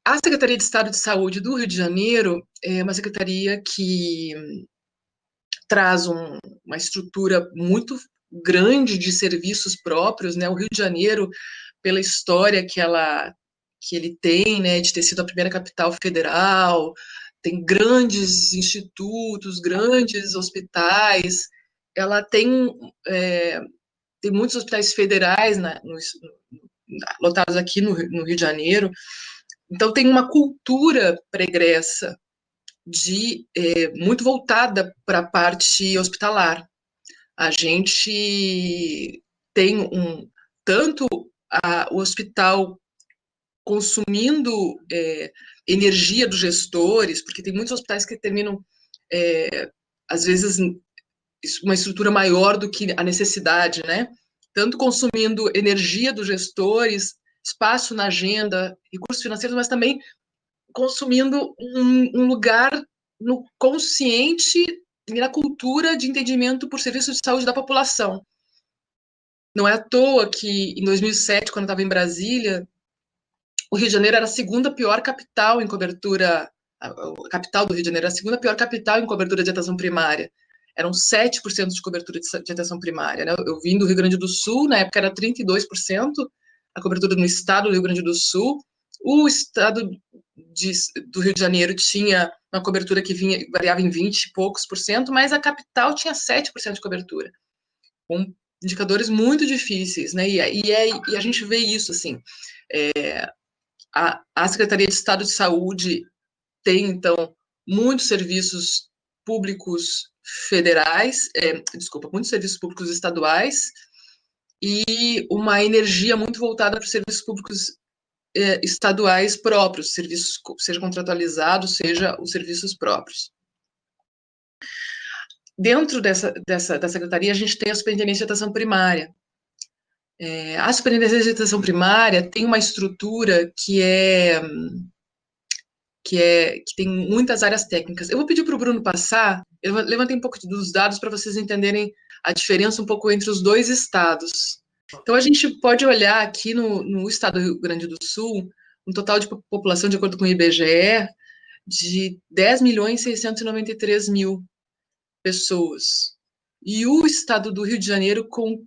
A Secretaria de Estado de Saúde do Rio de Janeiro é uma secretaria que traz uma estrutura muito grande de serviços próprios, né? O Rio de Janeiro, pela história que ele tem, né, de ter sido a primeira capital federal, tem grandes institutos, grandes hospitais, ela é, tem muitos hospitais federais lotados aqui no Rio de Janeiro, então tem uma cultura pregressa muito voltada para a parte hospitalar. A gente tem tanto o hospital consumindo energia dos gestores, porque tem muitos hospitais que terminam, às vezes, uma estrutura maior do que a necessidade, né? Tanto consumindo energia dos gestores, espaço na agenda, recursos financeiros, mas também consumindo um lugar no consciente e na cultura de entendimento por serviços de saúde da população. Não é à toa que, em 2007, quando eu estava em Brasília, o Rio de Janeiro era a segunda pior capital em cobertura, a capital do Rio de Janeiro era a segunda pior capital em cobertura de atenção primária. Eram 7% de cobertura de atenção primária. Né? Eu vim do Rio Grande do Sul, na época era 32% a cobertura no estado do Rio Grande do Sul. O estado do Rio de Janeiro tinha uma cobertura que variava em 20 e poucos por cento, mas a capital tinha 7% de cobertura, com indicadores muito difíceis, né? E a gente vê isso, assim, a Secretaria de Estado de Saúde tem, então, muitos serviços públicos federais, muitos serviços públicos estaduais, e uma energia muito voltada para os serviços públicos estaduais próprios, serviços, seja contratualizados, seja os serviços próprios. Dentro da secretaria, a gente tem a Superintendência de Atenção Primária. A Superintendência de Atenção Primária tem uma estrutura que tem muitas áreas técnicas. Eu vou pedir para o Bruno passar, eu levantei um pouco dos dados para vocês entenderem a diferença um pouco entre os dois estados. Então, a gente pode olhar aqui no estado do Rio Grande do Sul, um total de população, de acordo com o IBGE, de 10.693.000 pessoas. E o estado do Rio de Janeiro com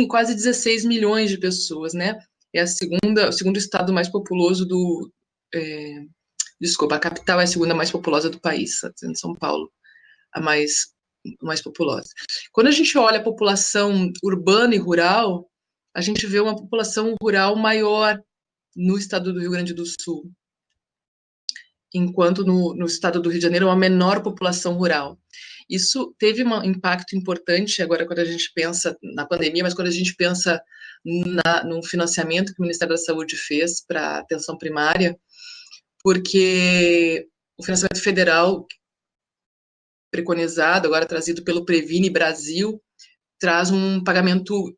quase 16 milhões de pessoas, né? É o segundo estado mais populoso desculpa, a capital é a segunda mais populosa do país, São Paulo, a mais populosa. Quando a gente olha a população urbana e rural, a gente vê uma população rural maior no estado do Rio Grande do Sul, enquanto no estado do Rio de Janeiro é uma menor população rural. Isso teve um impacto importante agora quando a gente pensa na pandemia, mas quando a gente pensa no financiamento que o Ministério da Saúde fez para a atenção primária, porque o financiamento federal preconizado, agora trazido pelo Previne Brasil, traz um pagamento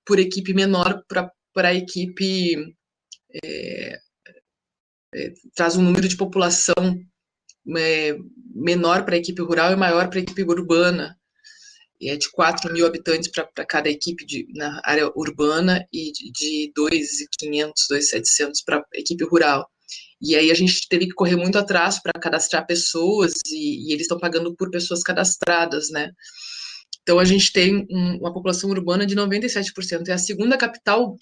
por equipe menor para a equipe, traz um número de população menor para a equipe rural e maior para a equipe urbana. É de 4 mil habitantes para cada equipe na área urbana e de 2.500, 2.700 para a equipe rural. E aí a gente teve que correr muito atrás para cadastrar pessoas e eles estão pagando por pessoas cadastradas, né? Então a gente tem uma população urbana de 97%. É a segunda capital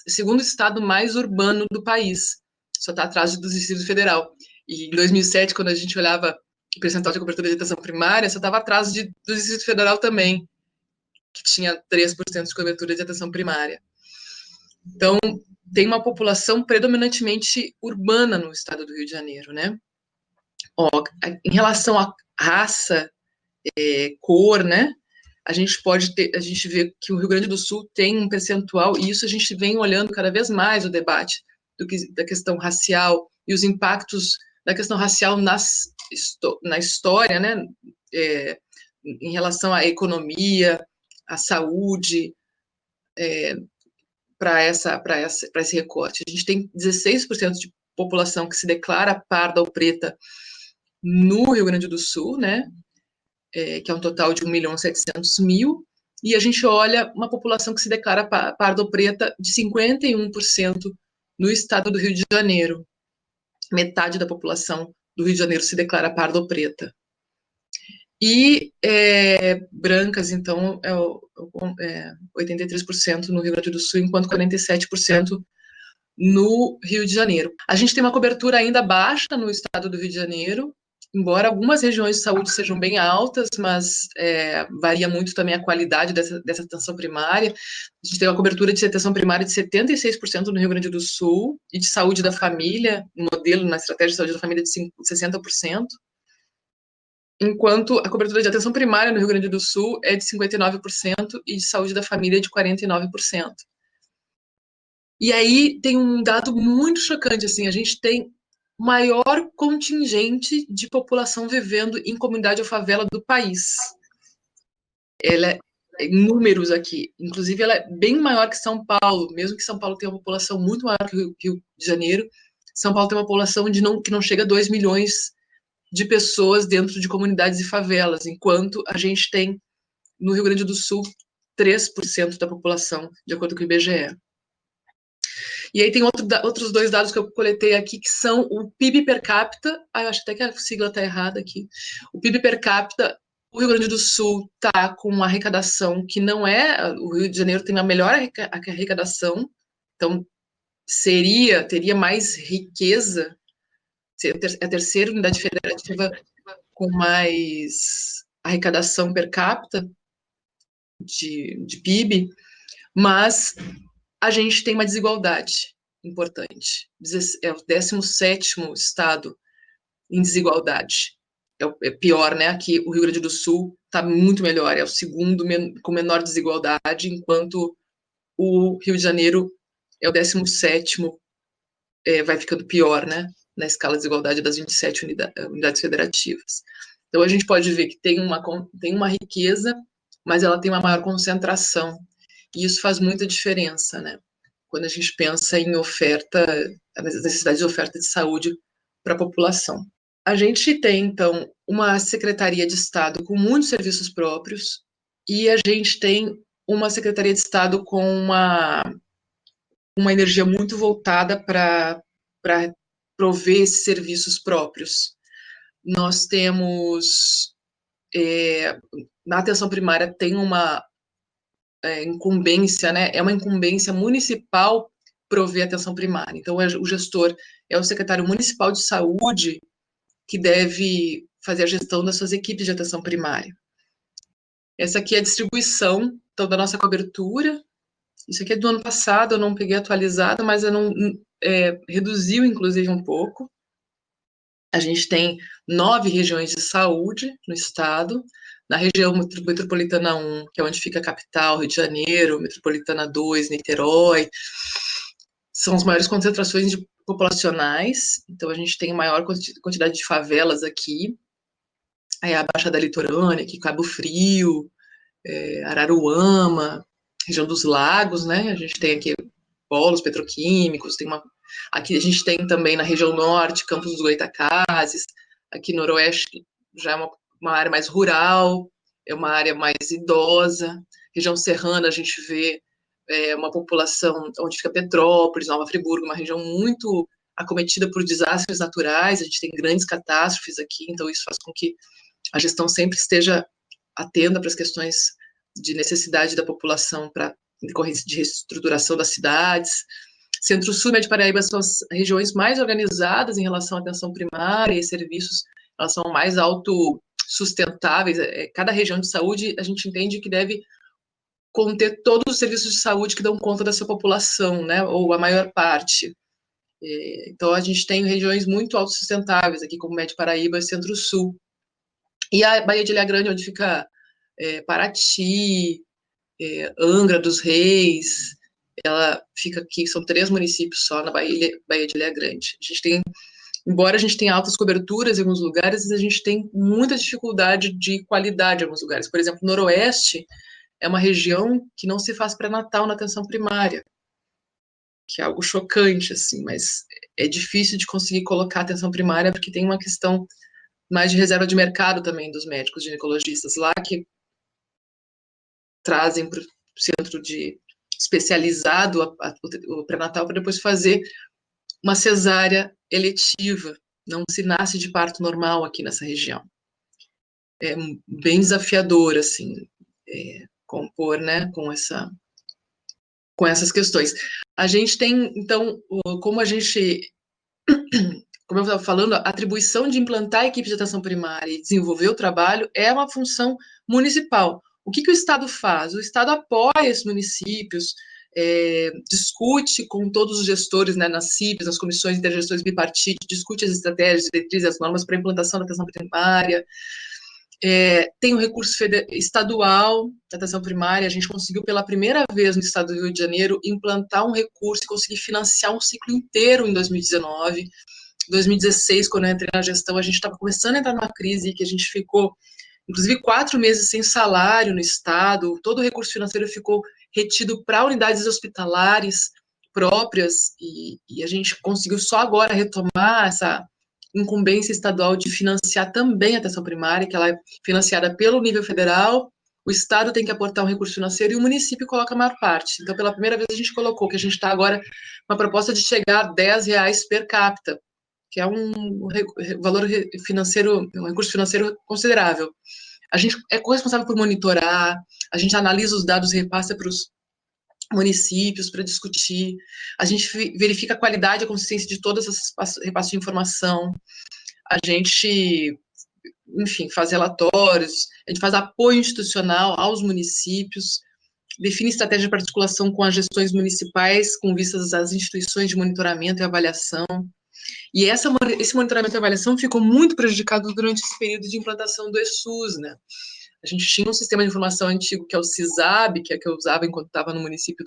segundo estado mais urbano do país. Só está atrás do Distrito Federal. E em 2007, quando a gente olhava o percentual de cobertura de atenção primária, só estava atrás do Distrito Federal também, que tinha 3% de cobertura de atenção primária. Então, tem uma população predominantemente urbana no estado do Rio de Janeiro, né? Em relação à raça, cor, né? A gente vê que o Rio Grande do Sul tem um percentual, e isso a gente vem olhando cada vez mais o debate da questão racial e os impactos da questão racial na história, né? Em relação à economia, à saúde, para esse recorte. A gente tem 16% de população que se declara parda ou preta no Rio Grande do Sul, né? Que é um total de 1.700.000, e a gente olha uma população que se declara parda ou preta de 51% no estado do Rio de Janeiro. metade da população do Rio de Janeiro se declara parda ou preta. E brancas, então, 83% no Rio Grande do Sul, enquanto 47% no Rio de Janeiro. A gente tem uma cobertura ainda baixa no estado do Rio de Janeiro, embora algumas regiões de saúde sejam bem altas, mas varia muito também a qualidade dessa atenção primária. A gente tem uma cobertura de atenção primária de 76% no Rio Grande do Sul, e de saúde da família, um modelo na estratégia de saúde da família de 60%, enquanto a cobertura de atenção primária no Rio Grande do Sul é de 59% e de saúde da família de 49%. E aí tem um dado muito chocante, assim, a gente tem o maior contingente de população vivendo em comunidade ou favela do país. Ela é em números aqui, inclusive ela é bem maior que São Paulo, mesmo que São Paulo tenha uma população muito maior que o Rio de Janeiro, São Paulo tem uma população que não chega a 2 milhões de pessoas dentro de comunidades e favelas, enquanto a gente tem no Rio Grande do Sul 3% da população, de acordo com o IBGE. E aí tem outros dois dados que eu coletei aqui, que são o PIB per capita, eu acho até que a sigla está errada aqui, o PIB per capita, o Rio Grande do Sul está com uma arrecadação que não é, o Rio de Janeiro tem a melhor arrecadação, então teria mais riqueza, é a terceira unidade federativa com mais arrecadação per capita de PIB, mas a gente tem uma desigualdade importante. É o 17º estado em desigualdade. É pior, né? Aqui o Rio Grande do Sul está muito melhor, é o segundo com menor desigualdade, enquanto o Rio de Janeiro é o 17º, vai ficando pior, né? Na escala de desigualdade das 27 unidades federativas. Então a gente pode ver que tem uma riqueza, mas ela tem uma maior concentração. E isso faz muita diferença, né? Quando a gente pensa em oferta, a necessidade de oferta de saúde para a população. A gente tem, então, uma Secretaria de Estado com muitos serviços próprios e a gente tem uma Secretaria de Estado com uma energia muito voltada para prover esses serviços próprios. Nós temos, na atenção primária, tem uma incumbência, né? É uma incumbência municipal prover atenção primária. Então, o gestor é o secretário municipal de saúde que deve fazer a gestão das suas equipes de atenção primária. Essa aqui é a distribuição, então, da nossa cobertura. Isso aqui é do ano passado, eu não peguei atualizado, mas eu não reduziu, inclusive, um pouco. A gente tem 9 regiões de saúde no estado. Na região metropolitana 1, que é onde fica a capital, Rio de Janeiro, metropolitana 2, Niterói, são as maiores concentrações populacionais. Então, a gente tem a maior quantidade de favelas aqui. Aí a Baixada Litorânea, aqui Cabo Frio, Araruama, região dos lagos, né? A gente tem aqui polos petroquímicos, aqui a gente tem também na região norte, Campos dos Goytacazes, aqui noroeste já é uma área mais rural, é uma área mais idosa, região serrana a gente vê uma população onde fica Petrópolis, Nova Friburgo, uma região muito acometida por desastres naturais, a gente tem grandes catástrofes aqui, então isso faz com que a gestão sempre esteja atenta para as questões de necessidade da população para decorrência de reestruturação das cidades. Centro-Sul e Médio Paraíba são as regiões mais organizadas em relação à atenção primária e serviços, elas são mais autossustentáveis. Cada região de saúde, a gente entende que deve conter todos os serviços de saúde que dão conta da sua população, né, ou a maior parte. Então, a gente tem regiões muito autossustentáveis aqui, como Médio Paraíba e Centro-Sul. E a Baía de Ilha Grande, onde fica Paraty, Angra dos Reis, ela fica aqui, são 3 municípios só na Baía de Ilha Grande. A gente tem, embora a gente tenha altas coberturas em alguns lugares, a gente tem muita dificuldade de qualidade em alguns lugares. Por exemplo, o Noroeste é uma região que não se faz pré-natal na atenção primária, que é algo chocante, assim, mas é difícil de conseguir colocar atenção primária porque tem uma questão mais de reserva de mercado também dos médicos ginecologistas lá, que trazem para o centro especializado o pré-natal para depois fazer uma cesárea eletiva, não se nasce de parto normal aqui nessa região. É bem desafiador, assim, compor, né, com essas questões. A gente tem, então, como eu estava falando, a atribuição de implantar a equipe de atenção primária e desenvolver o trabalho é uma função municipal. O que o Estado faz? O Estado apoia esses municípios, discute com todos os gestores, né, nas CIBs, nas comissões intergestores bipartite, discute as estratégias, diretrizes, as normas para a implantação da atenção primária. Tem o recurso estadual da atenção primária. A gente conseguiu pela primeira vez no estado do Rio de Janeiro implantar um recurso e conseguir financiar um ciclo inteiro em 2019. Em 2016, quando eu entrei na gestão, a gente estava começando a entrar numa crise que a gente ficou, inclusive, 4 meses sem salário no estado. Todo o recurso financeiro ficou retido para unidades hospitalares próprias, e a gente conseguiu só agora retomar essa incumbência estadual de financiar também a atenção primária, que ela é financiada pelo nível federal. O Estado tem que aportar um recurso financeiro e o município coloca a maior parte. Então, pela primeira vez, a gente colocou que a gente está agora uma proposta de chegar a R$10 per capita, que é um valor financeiro, um recurso financeiro considerável. A gente é corresponsável por monitorar, a gente analisa os dados e repassa para os municípios para discutir, a gente verifica a qualidade e a consistência de todas essas repassos de informação, a gente, enfim, faz relatórios, a gente faz apoio institucional aos municípios, define estratégia para articulação com as gestões municipais, com vistas às instituições de monitoramento e avaliação. E esse monitoramento e avaliação ficou muito prejudicado durante esse período de implantação do ESUS, né? A gente tinha um sistema de informação antigo, que é o CISAB, que é que eu usava enquanto estava no município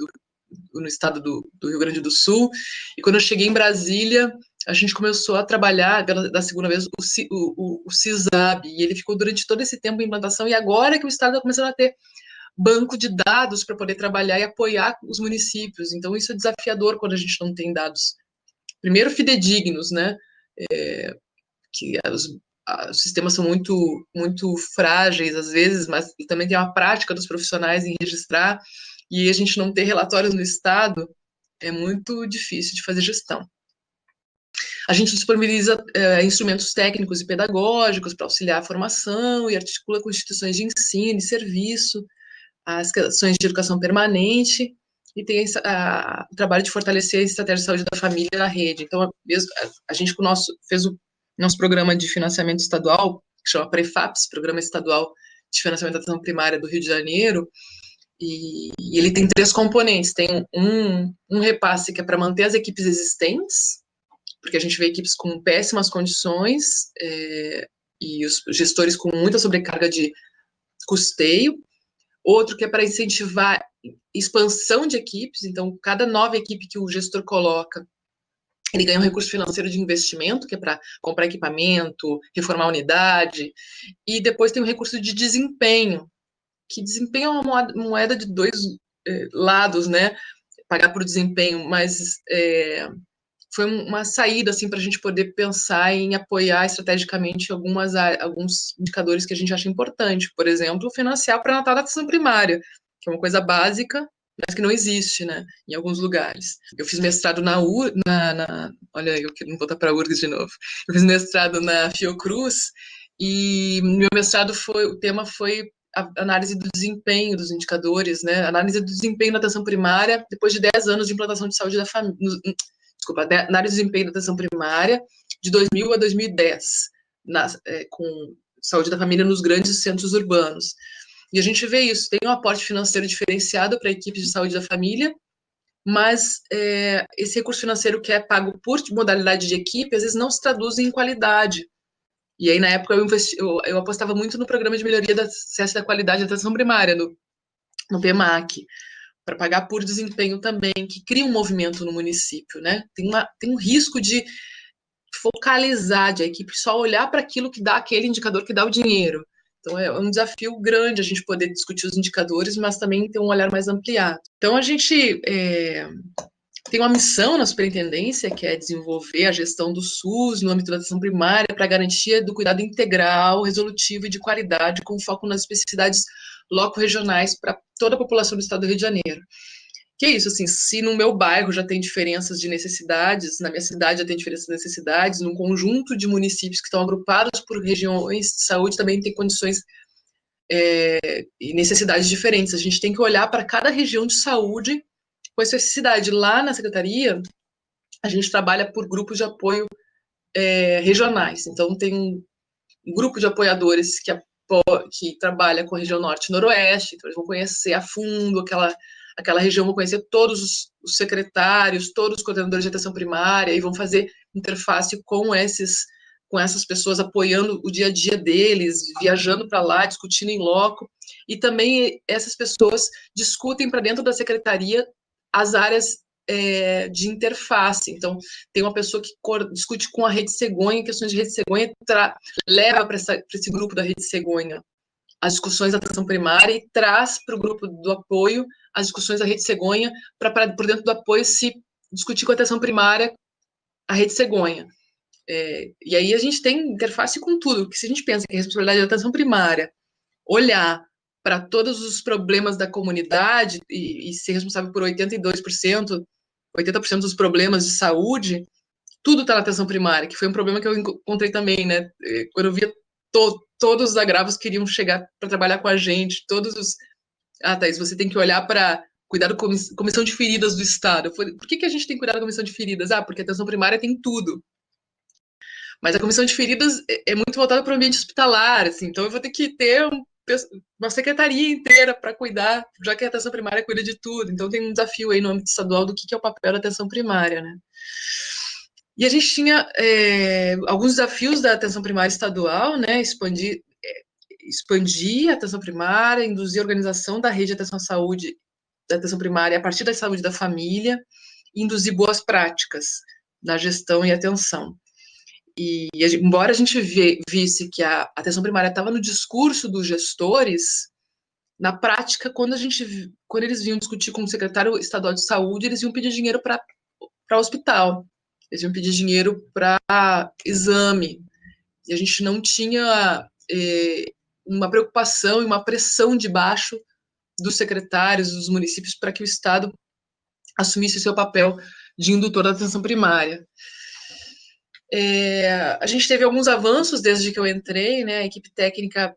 no estado do Rio Grande do Sul, e quando eu cheguei em Brasília, a gente começou a trabalhar, da segunda vez, o CISAB, e ele ficou durante todo esse tempo em implantação, e agora que o estado está começando a ter banco de dados para poder trabalhar e apoiar os municípios. Então, isso é desafiador quando a gente não tem dados, primeiro, fidedignos, né, que os sistemas são muito, muito frágeis, às vezes, mas também tem uma prática dos profissionais em registrar, e a gente não ter relatórios no Estado é muito difícil de fazer gestão. A gente disponibiliza instrumentos técnicos e pedagógicos para auxiliar a formação e articula com instituições de ensino e serviço, as ações de educação permanente, e tem o trabalho de fortalecer a estratégia de saúde da família na rede. Então, a gente fez o nosso programa de financiamento estadual, que chama Prefaps, Programa Estadual de Financiamento da Atenção Primária do Rio de Janeiro, e ele tem 3 componentes. Tem um repasse que é para manter as equipes existentes, porque a gente vê equipes com péssimas condições, e os gestores com muita sobrecarga de custeio. Outro que é para incentivar expansão de equipes, então cada nova equipe que o gestor coloca, ele ganha um recurso financeiro de investimento, que é para comprar equipamento, reformar a unidade, e depois tem o recurso de desempenho, que desempenho é uma moeda de 2 lados, né? Pagar por desempenho, mas foi uma saída assim, para a gente poder pensar em apoiar estrategicamente alguns indicadores que a gente acha importante. Por exemplo, financiar o pré-natal da atenção primária, que é uma coisa básica, mas que não existe, né, em alguns lugares. Eu fiz mestrado olha, eu que não vou voltar para a URGS de novo. Eu fiz mestrado na Fiocruz, e meu mestrado o tema foi a análise do desempenho dos indicadores, né, análise do desempenho da atenção primária depois de 10 anos de implantação de saúde da família, análise de desempenho da atenção primária de 2000 a 2010, com saúde da família nos grandes centros urbanos. E a gente vê isso, tem um aporte financeiro diferenciado para equipes de saúde da família, mas esse recurso financeiro que é pago por modalidade de equipe, às vezes não se traduz em qualidade. E aí, na época, eu apostava muito no programa de melhoria do acesso da qualidade da atenção primária, no PMAC, para pagar por desempenho também, que cria um movimento no município, né? Tem um risco de focalizar, de a equipe só olhar para aquilo que dá aquele indicador que dá o dinheiro. Então, é um desafio grande a gente poder discutir os indicadores, mas também ter um olhar mais ampliado. Então, a gente tem uma missão na superintendência, que é desenvolver a gestão do SUS no âmbito da atenção primária para garantia do cuidado integral, resolutivo e de qualidade, com foco nas especificidades loco-regionais para toda a população do estado do Rio de Janeiro. Que é isso, assim, se no meu bairro já tem diferenças de necessidades, na minha cidade já tem diferenças de necessidades, num conjunto de municípios que estão agrupados por regiões de saúde também tem condições e necessidades diferentes. A gente tem que olhar para cada região de saúde com especificidade. Lá na secretaria, a gente trabalha por grupos de apoio regionais. Então, tem um grupo de apoiadores que trabalha com a região norte e noroeste, então eles vão conhecer a fundo aquela região, vão conhecer todos os secretários, todos os coordenadores de atenção primária, e vão fazer interface com essas pessoas, apoiando o dia a dia deles, viajando para lá, discutindo em loco, e também essas pessoas discutem para dentro da secretaria as áreas de interface. Então, tem uma pessoa que discute com a Rede Cegonha, questões de Rede Cegonha, leva para esse grupo da Rede Cegonha as discussões da atenção primária e traz para o grupo do apoio as discussões da Rede Cegonha, para por dentro do apoio se discutir com a atenção primária a Rede Cegonha. E aí a gente tem interface com tudo, porque se a gente pensa que a responsabilidade da atenção primária olhar para todos os problemas da comunidade e ser responsável por 82%, 80% dos problemas de saúde, tudo está na atenção primária, que foi um problema que eu encontrei também, né? Quando eu via todos os agravos queriam chegar para trabalhar com a gente, todos os... Ah, Thaís, você tem que olhar para cuidar da comissão de feridas do Estado. Eu falei, por que a gente tem que cuidar da comissão de feridas? Ah, porque a atenção primária tem tudo. Mas a comissão de feridas é muito voltada para o ambiente hospitalar, assim, então eu vou ter que ter uma secretaria inteira para cuidar, já que a atenção primária cuida de tudo. Então tem um desafio aí no âmbito estadual do que é o papel da atenção primária, né? E a gente tinha alguns desafios da atenção primária estadual, né? Expandir a atenção primária, induzir a organização da rede de atenção à saúde, da atenção primária a partir da saúde da família, e induzir boas práticas na gestão e atenção. E embora a gente visse que a atenção primária estava no discurso dos gestores, na prática, quando eles vinham discutir com o secretário estadual de saúde, eles iam pedir dinheiro para hospital, eles iam pedir dinheiro para exame, e a gente não tinha uma preocupação e uma pressão de baixo dos secretários, dos municípios, para que o Estado assumisse o seu papel de indutor da atenção primária. A gente teve alguns avanços desde que eu entrei, né? A equipe técnica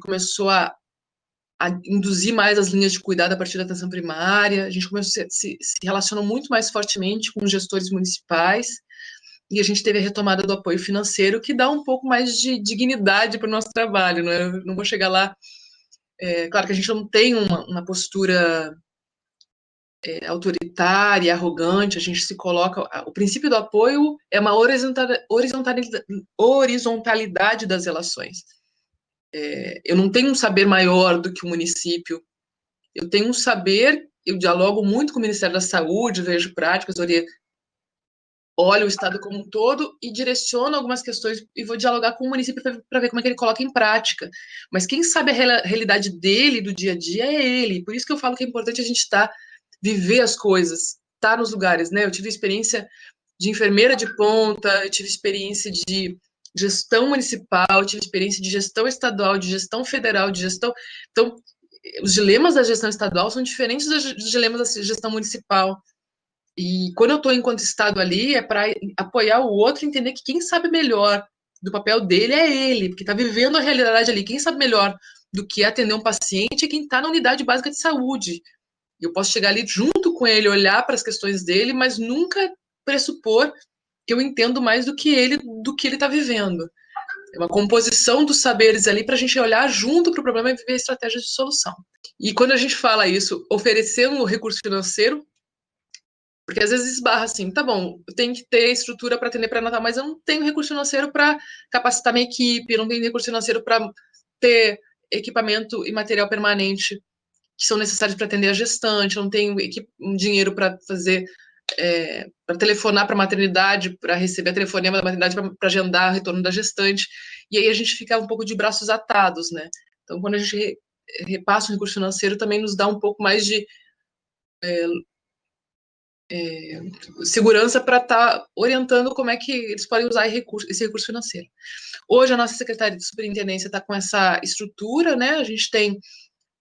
começou a induzir mais as linhas de cuidado a partir da atenção primária, a gente começou se relacionou muito mais fortemente com os gestores municipais, e a gente teve a retomada do apoio financeiro, que dá um pouco mais de dignidade para o nosso trabalho, né? Eu não vou chegar lá... claro que a gente não tem uma postura autoritária, arrogante, a gente se coloca... O princípio do apoio é uma horizontalidade das relações. Eu não tenho um saber maior do que o município, eu tenho um saber, eu dialogo muito com o Ministério da Saúde, vejo práticas, olho o Estado como um todo e direciono algumas questões e vou dialogar com o município para ver como é que ele coloca em prática. Mas quem sabe a realidade dele, do dia a dia, é ele. Por isso que eu falo que é importante a gente viver as coisas, estar nos lugares, né? Eu tive experiência de enfermeira de ponta, eu tive experiência de gestão municipal, eu tive experiência de gestão estadual, de gestão federal, de gestão... Então, os dilemas da gestão estadual são diferentes dos dilemas da gestão municipal. E quando eu estou enquanto Estado ali, é para apoiar o outro e entender que quem sabe melhor do papel dele é ele, porque está vivendo a realidade ali. Quem sabe melhor do que atender um paciente é quem está na unidade básica de saúde. Eu posso chegar ali junto com ele, olhar para as questões dele, mas nunca pressupor que eu entendo mais do que ele está vivendo. É uma composição dos saberes ali para a gente olhar junto para o problema e viver estratégias de solução. E quando a gente fala isso, oferecendo recurso financeiro, porque às vezes esbarra assim, tá bom, eu tenho que ter estrutura para atender pré-natal, mas eu não tenho recurso financeiro para capacitar minha equipe, eu não tenho recurso financeiro para ter equipamento e material permanente que são necessários para atender a gestante, eu não tenho dinheiro para fazer, para telefonar para a maternidade, para receber a telefonema da maternidade, para agendar o retorno da gestante, e aí a gente fica um pouco de braços atados, né? Então, quando a gente repassa o recurso financeiro, também nos dá um pouco mais de segurança para estar orientando como é que eles podem usar esse recurso financeiro. Hoje, a nossa Secretaria de Superintendência está com essa estrutura, né? A gente tem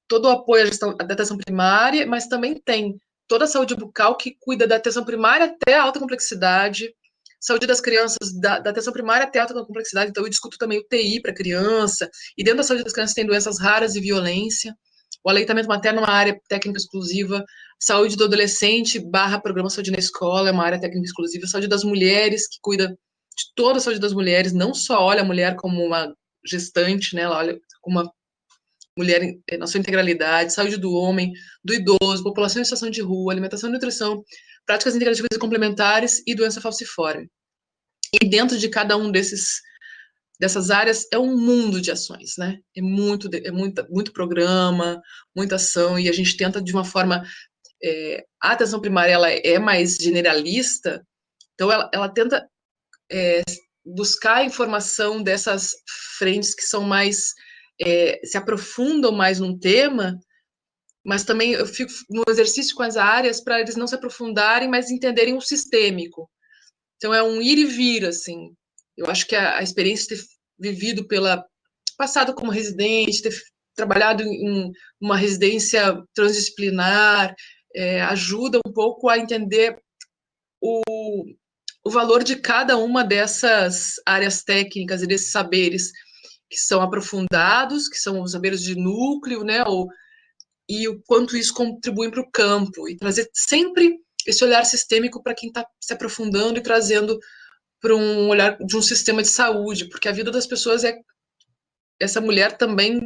todo o apoio à gestão da atenção primária, mas também tem toda a saúde bucal, que cuida da atenção primária até a alta complexidade, saúde das crianças, da atenção primária até a alta complexidade. Então, eu discuto também o TI para criança, e dentro da saúde das crianças tem doenças raras e violência, o aleitamento materno é uma área técnica exclusiva, saúde do adolescente / programa saúde na escola é uma área técnica exclusiva, saúde das mulheres, que cuida de toda a saúde das mulheres, não só olha a mulher como uma gestante, né, ela olha como uma mulher na sua integralidade, saúde do homem, do idoso, população em situação de rua, alimentação e nutrição, práticas integrativas e complementares e doença falciforme. E dentro de cada um dessas áreas é um mundo de ações, né? Muito programa, muita ação, e a gente tenta de uma forma... a atenção primária ela é mais generalista, então ela tenta buscar a informação dessas frentes que são mais... se aprofundam mais num tema, mas também eu fico no exercício com as áreas para eles não se aprofundarem, mas entenderem o sistêmico. Então, é um ir e vir, assim. Eu acho que a experiência de ter vivido passado como residente, ter trabalhado em uma residência transdisciplinar, ajuda um pouco a entender o valor de cada uma dessas áreas técnicas e desses saberes que são aprofundados, que são os saberes de núcleo, né, e o quanto isso contribui para o campo, e trazer sempre esse olhar sistêmico para quem está se aprofundando e trazendo para um olhar de um sistema de saúde, porque a vida das pessoas essa mulher também,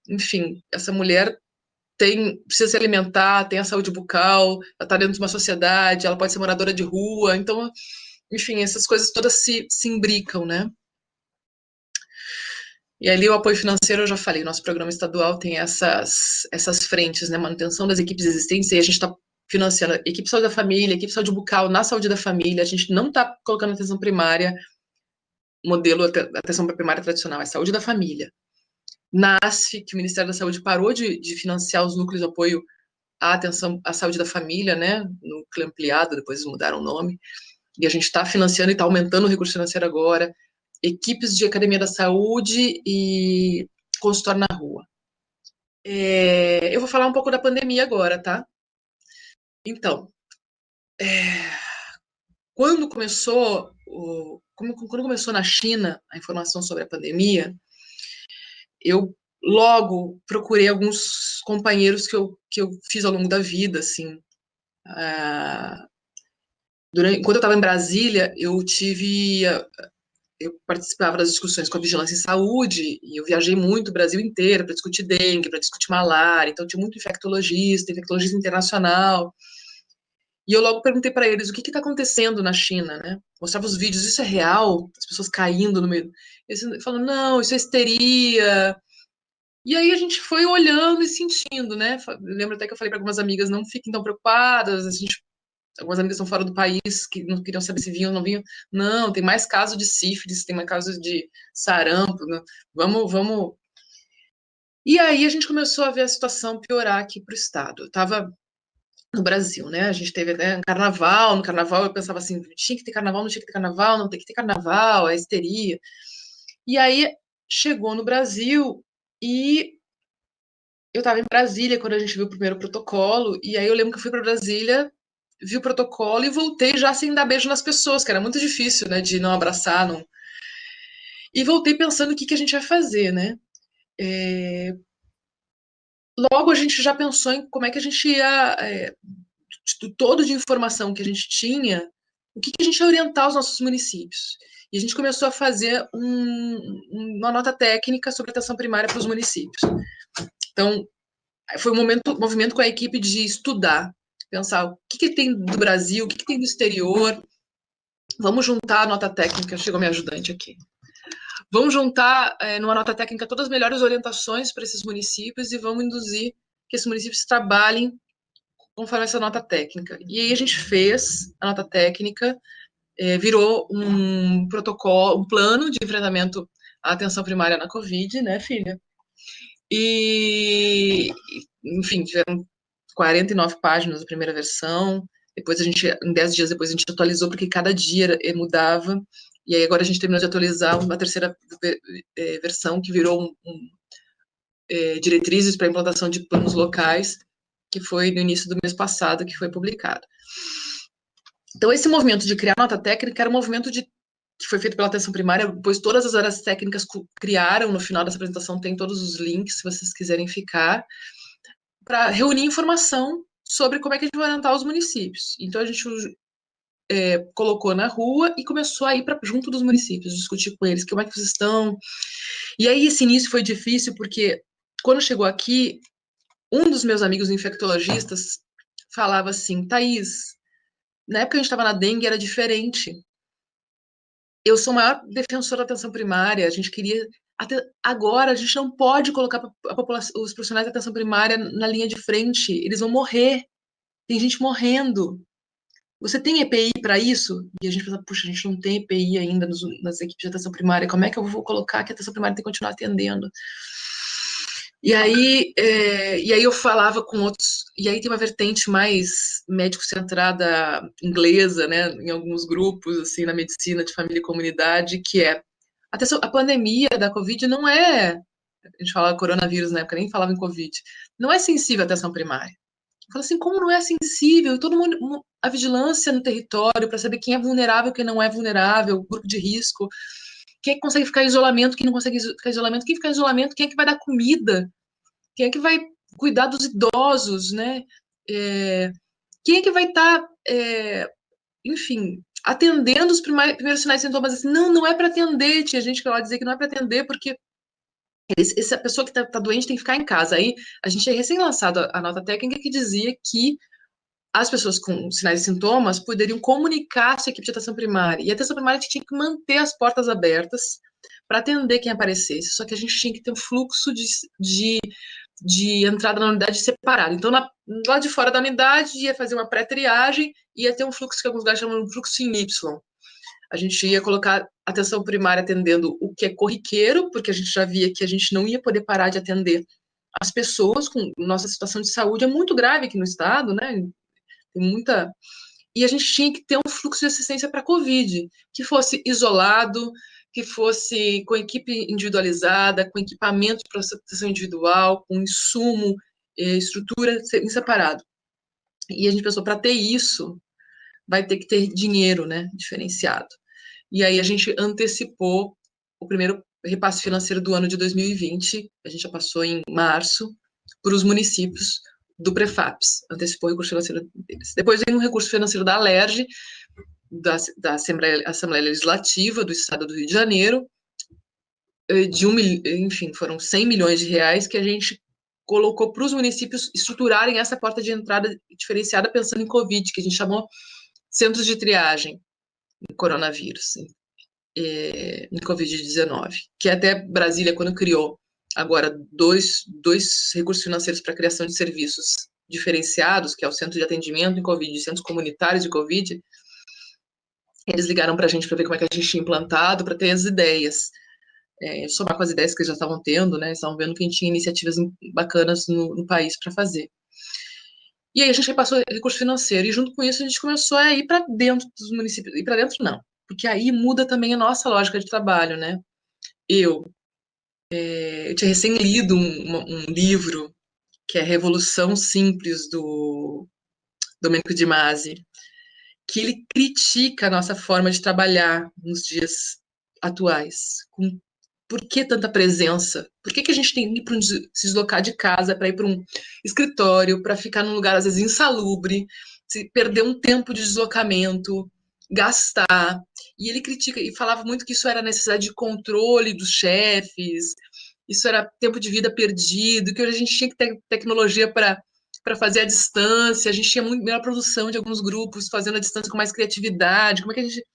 enfim, essa mulher precisa se alimentar, tem a saúde bucal, ela está dentro de uma sociedade, ela pode ser moradora de rua, então, enfim, essas coisas todas se imbricam, né? E ali o apoio financeiro, eu já falei, nosso programa estadual tem essas frentes, né? Manutenção das equipes existentes, e a gente está financiando a equipe de saúde da família, equipe de saúde bucal na saúde da família, a gente não está colocando atenção primária, modelo atenção primária tradicional, é saúde da família. Na ASF, que o Ministério da Saúde parou de financiar os núcleos de apoio à atenção à saúde da família, né? Núcleo ampliado, depois eles mudaram o nome, e a gente está financiando e está aumentando o recurso financeiro agora, equipes de academia da saúde e consultório na rua. Eu vou falar um pouco da pandemia agora, tá? Então, quando começou na China a informação sobre a pandemia, eu logo procurei alguns companheiros que eu fiz ao longo da vida, assim. Enquanto eu estava em Brasília, eu participava das discussões com a Vigilância em Saúde, e eu viajei muito o Brasil inteiro para discutir dengue, para discutir malária, então tinha muito infectologista internacional, e eu logo perguntei para eles o que está acontecendo na China, né? Mostrava os vídeos, isso é real? As pessoas caindo no meio. Eles falaram, não, isso é histeria. E aí a gente foi olhando e sentindo, né? Eu lembro até que eu falei para algumas amigas, não fiquem tão preocupadas, algumas amigas estão fora do país, que não queriam saber se vinham ou não vinham. Não, tem mais casos de sífilis, tem mais casos de sarampo, né? Vamos. E aí a gente começou a ver a situação piorar aqui para o estado. Eu estava no Brasil, né? A gente teve até carnaval, no carnaval eu pensava assim, tinha que ter carnaval, não tinha que ter carnaval, não tem que ter carnaval, é histeria. E aí chegou no Brasil e eu estava em Brasília quando a gente viu o primeiro protocolo, e aí eu lembro que eu fui para Brasília, vi o protocolo e voltei já sem dar beijo nas pessoas, que era muito difícil, né, de não abraçar, não... E voltei pensando o que a gente vai fazer, né? Logo a gente já pensou em como é que a gente ia, todo de informação que a gente tinha, o que a gente ia orientar os nossos municípios. E a gente começou a fazer uma nota técnica sobre atenção primária para os municípios. Então, foi um movimento com a equipe de estudar, pensar o que tem do Brasil, o que tem do exterior. Vamos juntar a nota técnica, chegou minha ajudante aqui. Vamos juntar numa nota técnica todas as melhores orientações para esses municípios e vamos induzir que esses municípios trabalhem conforme essa nota técnica. E aí a gente fez a nota técnica, virou um protocolo, um plano de enfrentamento à atenção primária na Covid, né, filha? E, enfim, tiveram 49 páginas a primeira versão, depois em 10 dias depois a gente atualizou, porque cada dia mudava, e aí agora a gente terminou de atualizar uma terceira versão, que virou diretrizes para a implantação de planos locais, que foi no início do mês passado, que foi publicado. Então, esse movimento de criar nota técnica era um movimento que foi feito pela atenção primária, pois todas as áreas técnicas criaram, no final dessa apresentação tem todos os links, se vocês quiserem ficar, para reunir informação sobre como é que a gente vai orientar os municípios. Então, a gente colocou na rua e começou a ir junto dos municípios, discutir com eles como é que vocês estão. E aí, esse início foi difícil, porque quando chegou aqui, um dos meus amigos infectologistas falava assim, Thaís, na época que a gente estava na dengue era diferente. Eu sou a maior defensora da atenção primária, a gente queria... Agora, a gente não pode colocar a população, os profissionais da atenção primária na linha de frente, eles vão morrer, tem gente morrendo. Você tem EPI para isso? E a gente pensa, puxa, a gente não tem EPI ainda nas equipes de atenção primária, como é que eu vou colocar que a atenção primária tem que continuar atendendo? E aí eu falava com outros, e aí tem uma vertente mais médico-centrada inglesa, né, em alguns grupos, assim, na medicina de família e comunidade, que é, a pandemia da Covid não é, a gente falava coronavírus na época, nem falava em Covid, não é sensível à atenção primária. Fala assim, como não é sensível? Todo mundo, a vigilância no território para saber quem é vulnerável, quem não é vulnerável, grupo de risco, quem é que consegue ficar em isolamento, quem não consegue ficar em isolamento, quem fica em isolamento, quem é que vai dar comida, quem é que vai cuidar dos idosos, né? Quem é que vai estar, enfim, atendendo os primeiros sinais e sintomas? Assim, não é para atender. Tinha gente que lá dizia que não é para atender porque essa pessoa que está doente tem que ficar em casa. Aí a gente tinha recém-lançado a nota técnica que dizia que as pessoas com sinais e sintomas poderiam comunicar a sua equipe de atenção primária. E a atenção primária tinha que manter as portas abertas para atender quem aparecesse. Só que a gente tinha que ter um fluxo de entrada na unidade separado. Então, lá de fora da unidade, ia fazer uma pré-triagem, ia ter um fluxo que alguns lugares chamam de fluxo em Y. A gente ia colocar atenção primária atendendo o que é corriqueiro, porque a gente já via que a gente não ia poder parar de atender as pessoas com nossa situação de saúde é muito grave aqui no estado, né? Tem muita... E a gente tinha que ter um fluxo de assistência para a Covid, que fosse isolado, que fosse com equipe individualizada, com equipamento de proteção individual, com insumo, estrutura em separado. E a gente pensou, para ter isso, vai ter que ter dinheiro, né, diferenciado. E aí a gente antecipou o primeiro repasse financeiro do ano de 2020, a gente já passou em março, para os municípios do Prefaps, antecipou o recurso financeiro deles. Depois vem um recurso financeiro da Alerj, da Assembleia Legislativa do Estado do Rio de Janeiro, enfim, foram 100 milhões de reais que a gente colocou para os municípios estruturarem essa porta de entrada diferenciada pensando em Covid, que a gente chamou centros de triagem em coronavírus, em Covid-19, que até Brasília, quando criou agora dois recursos financeiros para a criação de serviços diferenciados, que é o Centro de Atendimento em Covid e Centros Comunitários de Covid, eles ligaram para a gente para ver como é que a gente tinha implantado, para ter as ideias, somar com as ideias que eles já estavam tendo, né, estavam vendo que a gente tinha iniciativas bacanas no país para fazer. E aí a gente repassou recurso financeiro, e junto com isso a gente começou a ir para dentro dos municípios, e para dentro não, porque aí muda também a nossa lógica de trabalho, né? Eu tinha recém lido um livro que é Revolução Simples, do Domenico de Masi, que ele critica a nossa forma de trabalhar nos dias atuais. Por que tanta presença? Por que a gente tem que se deslocar de casa para ir para um escritório, para ficar num lugar, às vezes, insalubre, perder um tempo de deslocamento, gastar? E ele critica, e falava muito que isso era necessidade de controle dos chefes, isso era tempo de vida perdido, que hoje a gente tinha que ter tecnologia para fazer à distância, a gente tinha muito melhor produção de alguns grupos, fazendo à distância com mais criatividade, como é que a gente...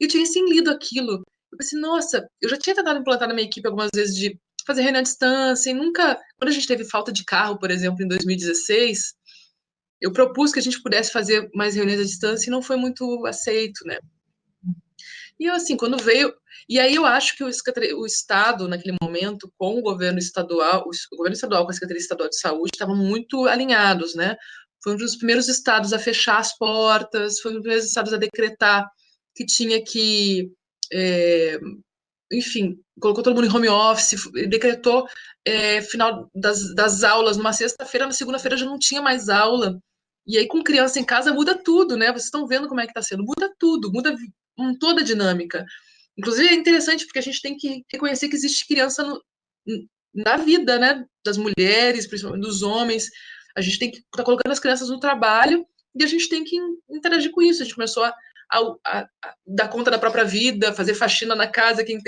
Eu tinha assim lido aquilo, eu pensei, nossa, eu já tinha tentado implantar na minha equipe algumas vezes de fazer reunião à distância, e nunca, quando a gente teve falta de carro, por exemplo, em 2016, eu propus que a gente pudesse fazer mais reuniões à distância e não foi muito aceito, né? E eu, assim, quando veio... E aí eu acho que o Estado, naquele momento, com o governo estadual com a Secretaria Estadual de Saúde, estavam muito alinhados, né? Foi um dos primeiros estados a fechar as portas, foi um dos primeiros estados a decretar que tinha que enfim, colocou todo mundo em home office, decretou final das aulas numa sexta-feira, na segunda-feira já não tinha mais aula. E aí, com criança em casa, muda tudo, né? Vocês estão vendo como é que está sendo. Muda tudo, muda toda a dinâmica. Inclusive, é interessante porque a gente tem que reconhecer que existe criança na vida, né? Das mulheres, principalmente dos homens. A gente tem que estar colocando as crianças no trabalho e a gente tem que interagir com isso. A gente começou a dar conta da própria vida, fazer faxina na casa, quem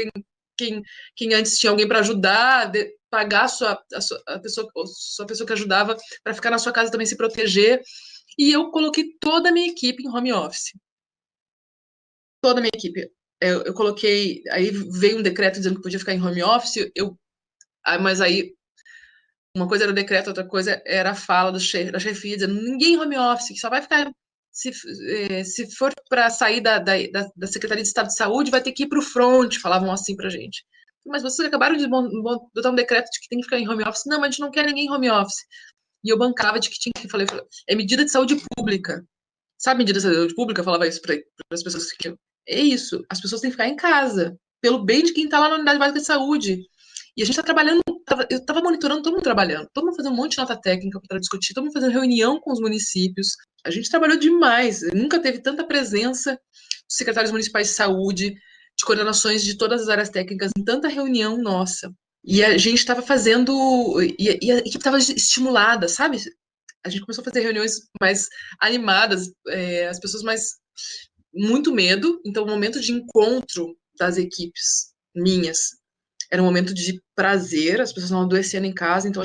antes tinha alguém para ajudar, pagar a pessoa que ajudava para ficar na sua casa também se proteger. E eu coloquei toda a minha equipe em home office. Toda a minha equipe. Eu coloquei. Aí veio um decreto dizendo que podia ficar em home office, mas aí uma coisa era o decreto, outra coisa era a fala da chefia, dizendo ninguém em home office, só vai ficar. Se for para sair da Secretaria de Estado de Saúde, vai ter que ir para o front, falavam assim para gente. Mas vocês acabaram de botar um decreto de que tem que ficar em home office. Não, mas a gente não quer ninguém em home office. E eu bancava de que tinha que, falei, é medida de saúde pública. Sabe medida de saúde pública? Eu falava isso para as pessoas que. É isso, as pessoas têm que ficar em casa, pelo bem de quem está lá na unidade básica de saúde. E a gente está trabalhando, eu estava monitorando todo mundo trabalhando, todo mundo fazendo um monte de nota técnica para discutir, todo mundo fazendo reunião com os municípios. A gente trabalhou demais, nunca teve tanta presença dos secretários municipais de saúde, de coordenações de todas as áreas técnicas, em tanta reunião nossa. E a gente estava fazendo, e a equipe estava estimulada, sabe? A gente começou a fazer reuniões mais animadas, as pessoas mais muito medo, então o momento de encontro das equipes minhas era um momento de prazer, as pessoas não adoecendo em casa, então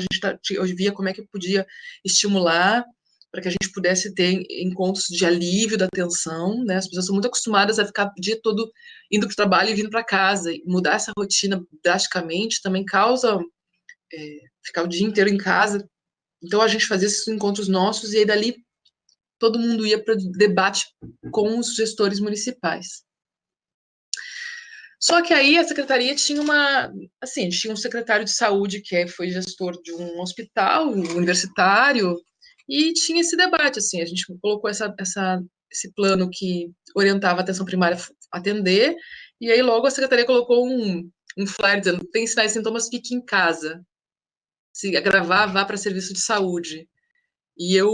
eu via como é que podia estimular para que a gente pudesse ter encontros de alívio da tensão, né? As pessoas são muito acostumadas a ficar o dia todo indo para o trabalho e vindo para casa, e mudar essa rotina drasticamente também causa ficar o dia inteiro em casa. Então a gente fazia esses encontros nossos e aí dali todo mundo ia para o debate com os gestores municipais. Só que aí a secretaria tinha tinha um secretário de saúde que foi gestor de um hospital universitário e tinha esse debate, assim, a gente colocou esse plano que orientava a atenção primária a atender e aí logo a secretaria colocou um flyer dizendo tem sinais e sintomas, fique em casa. Se agravar, vá para serviço de saúde. E eu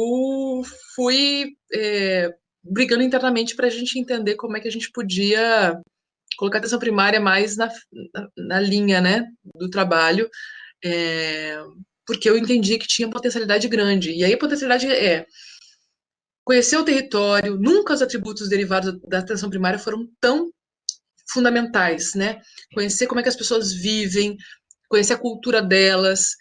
fui brigando internamente para a gente entender como é que a gente podia colocar a atenção primária mais na linha, né, do trabalho, porque eu entendi que tinha potencialidade grande. E aí a potencialidade é conhecer o território, nunca os atributos derivados da atenção primária foram tão fundamentais, né? Conhecer como é que as pessoas vivem, conhecer a cultura delas,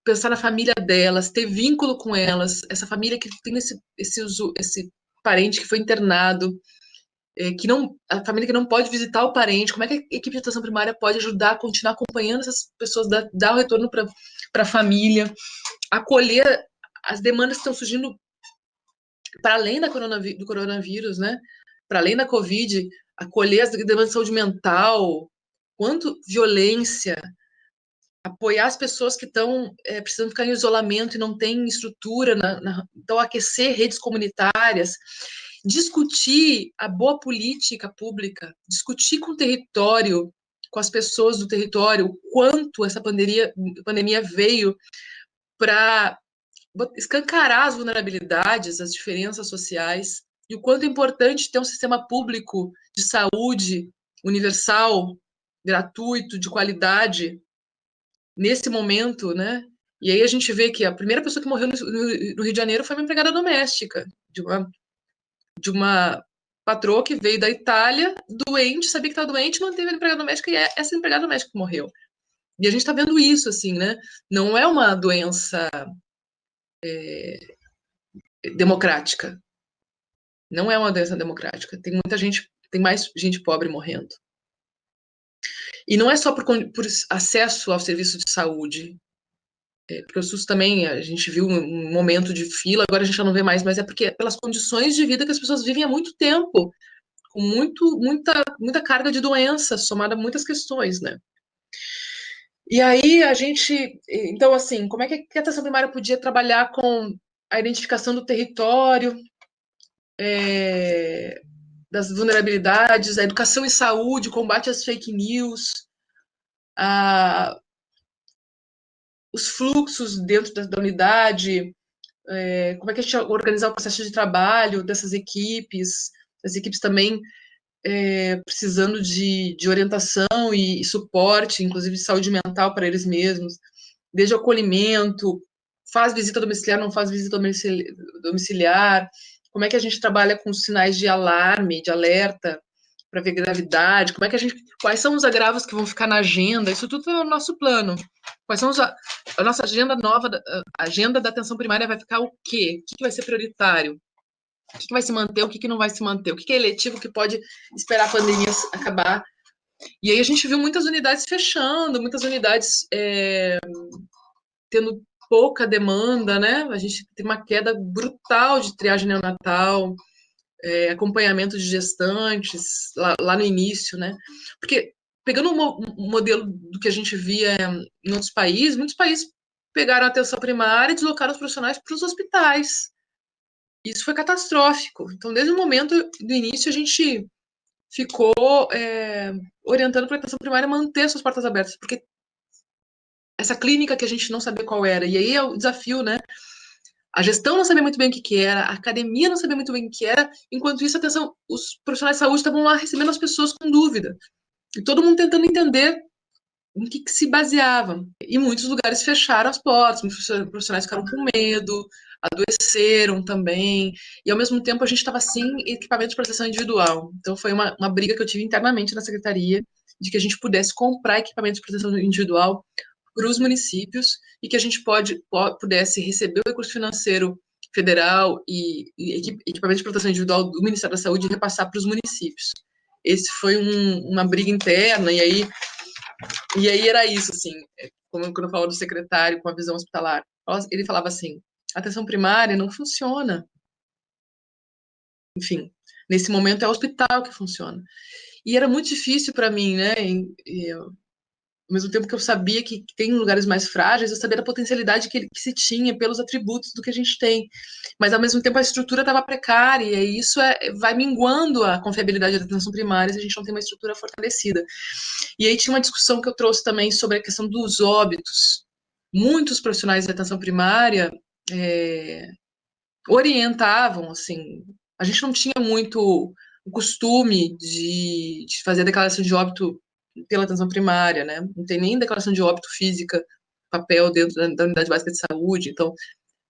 pensar na família delas, ter vínculo com elas, essa família que tem esse parente que foi internado, a família que não pode visitar o parente, como é que a equipe de atenção primária pode ajudar a continuar acompanhando essas pessoas, dar o retorno para a família, acolher as demandas que estão surgindo para além do coronavírus, né? Para além da Covid, acolher as demandas de saúde mental, quanto violência, apoiar as pessoas que estão precisando ficar em isolamento e não têm estrutura, então aquecer redes comunitárias, discutir a boa política pública, discutir com o território, com as pessoas do território, o quanto essa pandemia veio para escancarar as vulnerabilidades, as diferenças sociais, e o quanto é importante ter um sistema público de saúde universal, gratuito, de qualidade, nesse momento, né? E aí a gente vê que a primeira pessoa que morreu no Rio de Janeiro foi uma empregada doméstica, de uma patroa que veio da Itália, doente, sabia que estava doente, não teve empregada doméstica, e é essa empregada doméstica que morreu. E a gente está vendo isso, assim, né? Não é uma doença democrática. Não é uma doença democrática. Tem muita gente, tem mais gente pobre morrendo. E não é só por acesso ao serviço de saúde, porque o SUS também, a gente viu um momento de fila, agora a gente já não vê mais, mas é porque pelas condições de vida que as pessoas vivem há muito tempo, com muita carga de doença, somada a muitas questões, né? E aí a gente, então assim, como é que a atenção primária podia trabalhar com a identificação do território, das vulnerabilidades, a educação em saúde, o combate às fake news, a, os fluxos dentro da unidade, como é que a gente organizar o processo de trabalho dessas equipes, as equipes também precisando de orientação e suporte, inclusive de saúde mental para eles mesmos, desde o acolhimento, faz visita domiciliar, não faz visita domiciliar, como é que a gente trabalha com sinais de alarme, de alerta, para ver gravidade, como é que quais são os agravos que vão ficar na agenda, isso tudo é o nosso plano. Quais são a nossa agenda nova, a agenda da atenção primária vai ficar o quê? O que vai ser prioritário? O que vai se manter, o que não vai se manter? O que é eletivo que pode esperar a pandemia acabar? E aí a gente viu muitas unidades fechando, muitas unidades tendo pouca demanda, né? A gente tem uma queda brutal de triagem neonatal, acompanhamento de gestantes lá no início, né? Porque pegando um modelo do que a gente via em outros países, muitos países pegaram a atenção primária e deslocaram os profissionais para os hospitais. Isso foi catastrófico. Então, desde o momento do início, a gente ficou orientando para a atenção primária manter suas portas abertas, porque essa clínica que a gente não sabia qual era, e aí é o desafio, né? A gestão não sabia muito bem o que era, a academia não sabia muito bem o que era, enquanto isso, atenção, os profissionais de saúde estavam lá recebendo as pessoas com dúvida. E todo mundo tentando entender em que se baseava. E muitos lugares fecharam as portas, muitos profissionais ficaram com medo, adoeceram também, e ao mesmo tempo a gente estava sem equipamento de proteção individual. Então foi uma briga que eu tive internamente na secretaria, de que a gente pudesse comprar equipamento de proteção individual para os municípios e que a gente pudesse receber o recurso financeiro federal e equipamento de proteção individual do Ministério da Saúde e repassar para os municípios. Esse foi uma briga interna, e aí era isso, assim, como quando eu falo do secretário com a visão hospitalar, ele falava assim, a atenção primária não funciona. Enfim, nesse momento é o hospital que funciona. E era muito difícil para mim, né, ao mesmo tempo que eu sabia que tem lugares mais frágeis, eu sabia da potencialidade que se tinha pelos atributos do que a gente tem. Mas, ao mesmo tempo, a estrutura estava precária, e isso vai minguando a confiabilidade da atenção primária se a gente não tem uma estrutura fortalecida. E aí tinha uma discussão que eu trouxe também sobre a questão dos óbitos. Muitos profissionais de atenção primária orientavam, assim, a gente não tinha muito o costume de fazer a declaração de óbito pela atenção primária, né? Não tem nem declaração de óbito física, papel dentro da unidade básica de saúde. Então,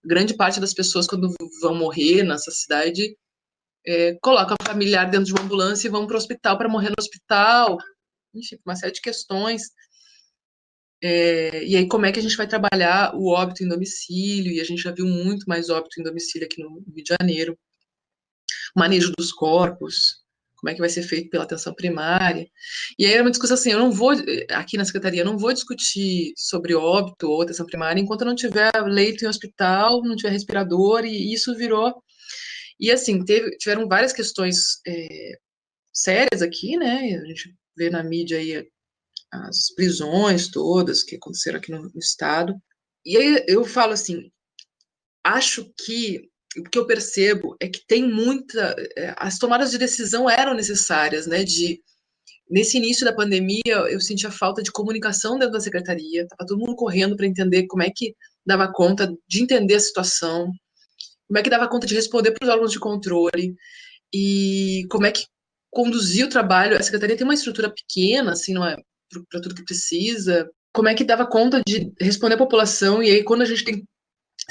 grande parte das pessoas, quando vão morrer nessa cidade, colocam a familiar dentro de uma ambulância e vão para o hospital para morrer no hospital. Enfim, uma série de questões. E aí, como é que a gente vai trabalhar o óbito em domicílio? E a gente já viu muito mais óbito em domicílio aqui no Rio de Janeiro. Manejo dos corpos, como é que vai ser feito pela atenção primária. E aí era uma discussão assim, eu não vou, aqui na secretaria, eu não vou discutir sobre óbito ou atenção primária enquanto eu não tiver leito em hospital, não tiver respirador, e isso virou... E assim, tiveram várias questões sérias aqui, né, a gente vê na mídia aí as prisões todas que aconteceram aqui no estado. E aí eu falo assim, acho que o que eu percebo é que tem as tomadas de decisão eram necessárias, né? Nesse início da pandemia, eu senti a falta de comunicação dentro da secretaria, estava todo mundo correndo para entender como é que dava conta de entender a situação, como é que dava conta de responder para os órgãos de controle e como é que conduzir o trabalho. A secretaria tem uma estrutura pequena, assim, não é para tudo que precisa. Como é que dava conta de responder a população, e aí quando a gente tem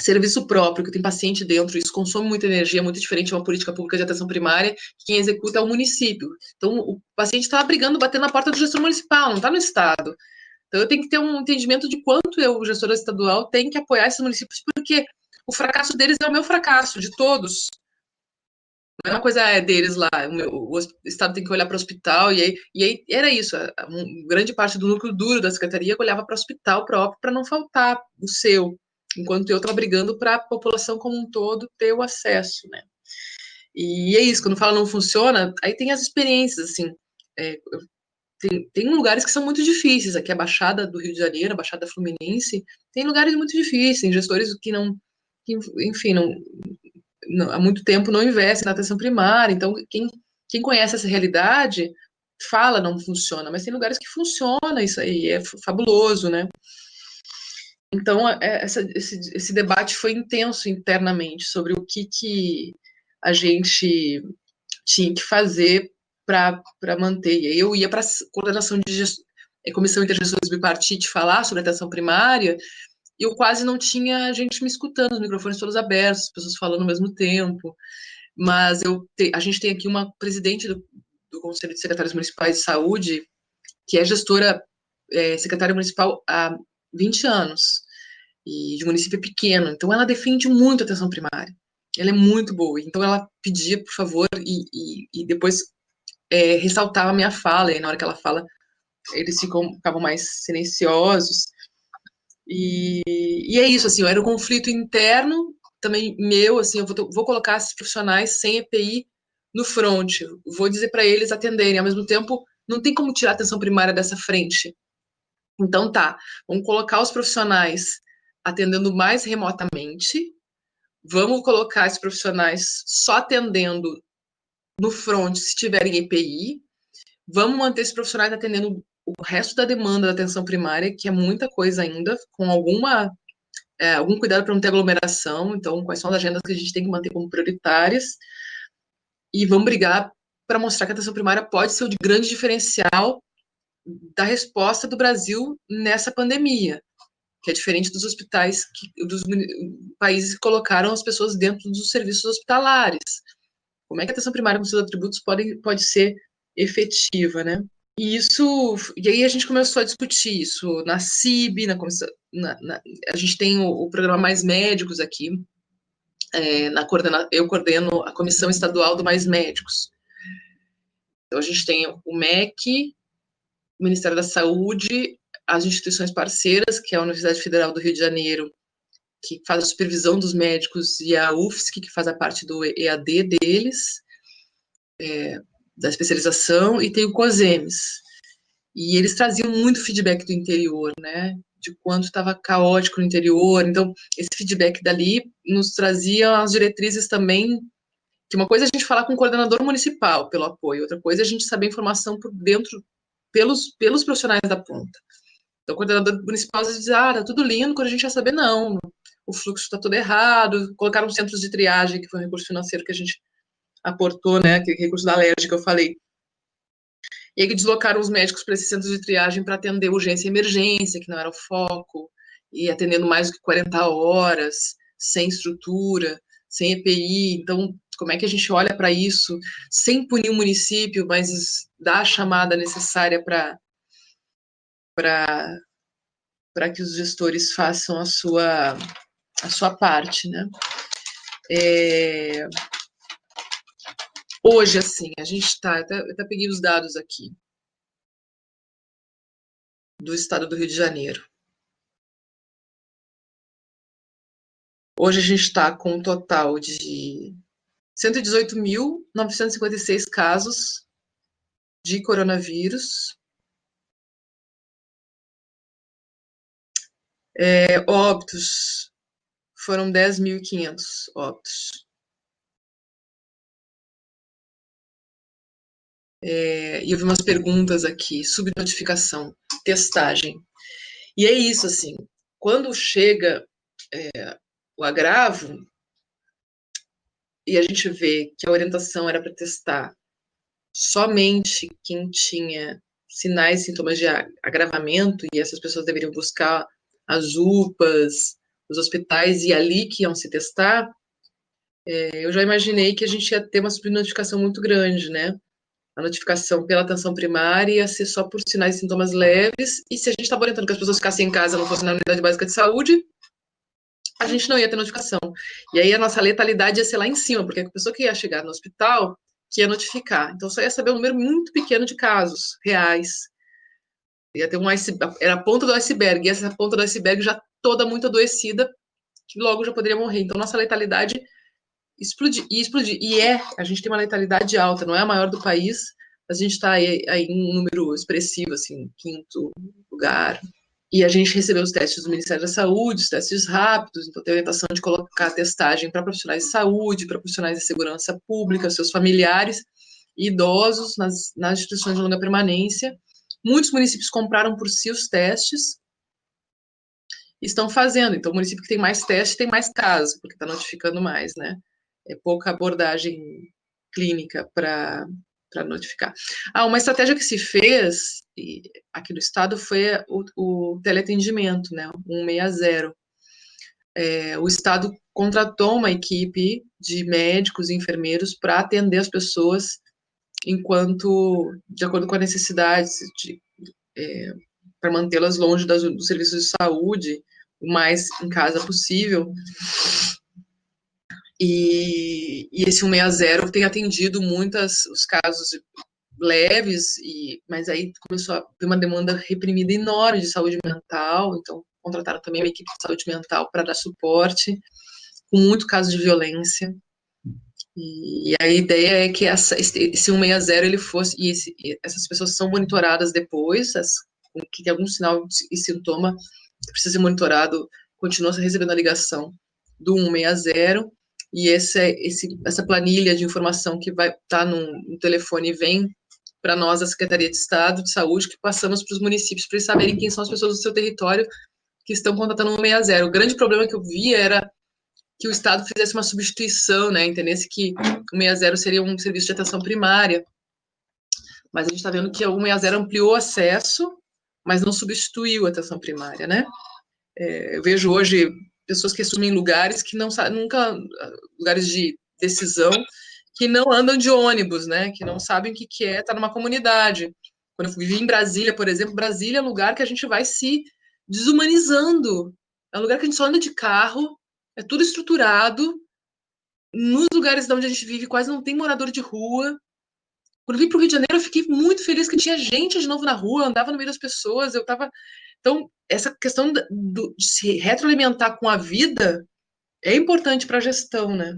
serviço próprio, que tem paciente dentro, isso consome muita energia, é muito diferente de uma política pública de atenção primária, que quem executa é o município. Então, o paciente está brigando, batendo na porta do gestor municipal, não está no estado. Então, eu tenho que ter um entendimento de quanto eu, o gestor estadual, tem que apoiar esses municípios, porque o fracasso deles é o meu fracasso, de todos. Não é uma coisa deles lá, o estado tem que olhar para o hospital, e aí era isso, grande parte do núcleo duro da secretaria olhava para o hospital próprio para não faltar o seu, enquanto eu estava brigando para a população como um todo ter o acesso, né? E é isso, quando fala não funciona, aí tem as experiências, assim, tem lugares que são muito difíceis, aqui a Baixada do Rio de Janeiro, a Baixada Fluminense, tem lugares muito difíceis, gestores que enfim, há muito tempo não investem na atenção primária, então quem quem conhece essa realidade fala não funciona, mas tem lugares que funciona, isso aí é fabuloso, né? Então, esse debate foi intenso internamente sobre o que a gente tinha que fazer para manter. E aí eu ia para a coordenação de comissão intergestores bipartite falar sobre atenção primária, e eu quase não tinha gente me escutando, os microfones todos abertos, as pessoas falando ao mesmo tempo. Mas a gente tem aqui uma presidente do Conselho de Secretários Municipais de Saúde, que é gestora, secretária municipal há 20 anos, e de município pequeno, então ela defende muito a atenção primária. Ela é muito boa, então ela pedia, por favor, e depois ressaltava a minha fala, e na hora que ela fala, eles ficavam mais silenciosos, e é isso, assim, era um conflito interno, também meu, assim, eu vou colocar esses profissionais sem EPI no front, vou dizer para eles atenderem, ao mesmo tempo, não tem como tirar a atenção primária dessa frente. Então tá, vamos colocar os profissionais atendendo mais remotamente, vamos colocar esses profissionais só atendendo no front se tiverem EPI, vamos manter esses profissionais atendendo o resto da demanda da atenção primária, que é muita coisa ainda, com algum cuidado para não ter aglomeração, então quais são as agendas que a gente tem que manter como prioritárias, e vamos brigar para mostrar que a atenção primária pode ser o grande diferencial da resposta do Brasil nessa pandemia, que é diferente dos hospitais, dos países que colocaram as pessoas dentro dos serviços hospitalares. Como é que a atenção primária com seus atributos pode ser efetiva, né? E aí a gente começou a discutir isso na CIB, a gente tem o programa Mais Médicos aqui, eu coordeno a Comissão Estadual do Mais Médicos. Então a gente tem o MEC, o Ministério da Saúde, as instituições parceiras, que é a Universidade Federal do Rio de Janeiro, que faz a supervisão dos médicos, e a UFSC, que faz a parte do EAD deles, da especialização, e tem o COSEMES. E eles traziam muito feedback do interior, né? De quanto estava caótico no interior. Então, esse feedback dali nos trazia as diretrizes também, que uma coisa é a gente falar com o coordenador municipal pelo apoio, outra coisa é a gente saber a informação por dentro, pelos profissionais da ponta. Então, o coordenador municipal às vezes diz, tá tudo lindo, quando a gente ia saber, não, o fluxo está todo errado, colocaram centros de triagem, que foi um recurso financeiro que a gente aportou, né, aquele recurso da LERJ que eu falei, e aí que deslocaram os médicos para esses centros de triagem para atender urgência e emergência, que não era o foco, e atendendo mais do que 40 horas, sem estrutura, sem EPI. Então, como é que a gente olha para isso, sem punir o município, mas dar a chamada necessária para que os gestores façam a sua parte, né? Hoje, assim, a gente está, eu até peguei os dados aqui, do estado do Rio de Janeiro. Hoje a gente está com um total de 118.956 casos de coronavírus. Óbitos foram 10.500 óbitos. E eu vi umas perguntas aqui, subnotificação, testagem. E é isso, assim, quando chega o agravo, e a gente vê que a orientação era para testar somente quem tinha sinais e sintomas de agravamento, e essas pessoas deveriam buscar as UPAs, os hospitais, e ali que iam se testar, eu já imaginei que a gente ia ter uma subnotificação muito grande, né? A notificação pela atenção primária ia ser só por sinais e sintomas leves, e se a gente estava orientando que as pessoas ficassem em casa, não fossem na unidade básica de saúde, a gente não ia ter notificação. E aí a nossa letalidade ia ser lá em cima, porque a pessoa que ia chegar no hospital, que ia notificar. Então só ia saber um número muito pequeno de casos reais. Ia ter era a ponta do iceberg, e essa ponta do iceberg já toda muito adoecida, que logo já poderia morrer. Então nossa letalidade explodir. A gente tem uma letalidade alta, não é a maior do país, mas a gente está aí em um número expressivo, assim, quinto lugar. E a gente recebeu os testes do Ministério da Saúde, os testes rápidos, então tem a orientação de colocar a testagem para profissionais de saúde, para profissionais de segurança pública, seus familiares, e idosos nas instituições de longa permanência. Muitos municípios compraram por si os testes e estão fazendo. Então, o município que tem mais testes tem mais casos, porque está notificando mais, né? É pouca abordagem clínica para notificar. Uma estratégia que se fez aqui no estado foi o teleatendimento, né? 160. O estado contratou uma equipe de médicos e enfermeiros para atender as pessoas de acordo com a necessidade, para mantê-las longe dos serviços de saúde, o mais em casa possível. E esse 160 tem atendido os casos leves, mas aí começou a ter uma demanda reprimida enorme de saúde mental, então contrataram também uma equipe de saúde mental para dar suporte, com muito caso de violência. E a ideia é que esse 160 ele fosse, essas pessoas são monitoradas depois, que tem algum sinal e sintoma que precisa ser monitorado, continua recebendo a ligação do 160, e essa planilha de informação que vai estar no telefone vem para nós, a Secretaria de Estado de Saúde, que passamos para os municípios para eles saberem quem são as pessoas do seu território que estão contratando o 160. O grande problema que eu vi era que o Estado fizesse uma substituição, né, entendesse que o 160 seria um serviço de atenção primária, mas a gente está vendo que o 160 ampliou o acesso, mas não substituiu a atenção primária, né? Eu vejo hoje pessoas que assumem lugares que não nunca, lugares de decisão, que não andam de ônibus, né? Que não sabem o que é estar numa comunidade. Quando eu vivi em Brasília, por exemplo, Brasília é um lugar que a gente vai se desumanizando. É um lugar que a gente só anda de carro, é tudo estruturado. Nos lugares onde a gente vive, quase não tem morador de rua. Quando eu vim para o Rio de Janeiro, eu fiquei muito feliz que tinha gente de novo na rua, eu andava no meio das pessoas, eu estava. Então, essa questão de se retroalimentar com a vida é importante para a gestão, né?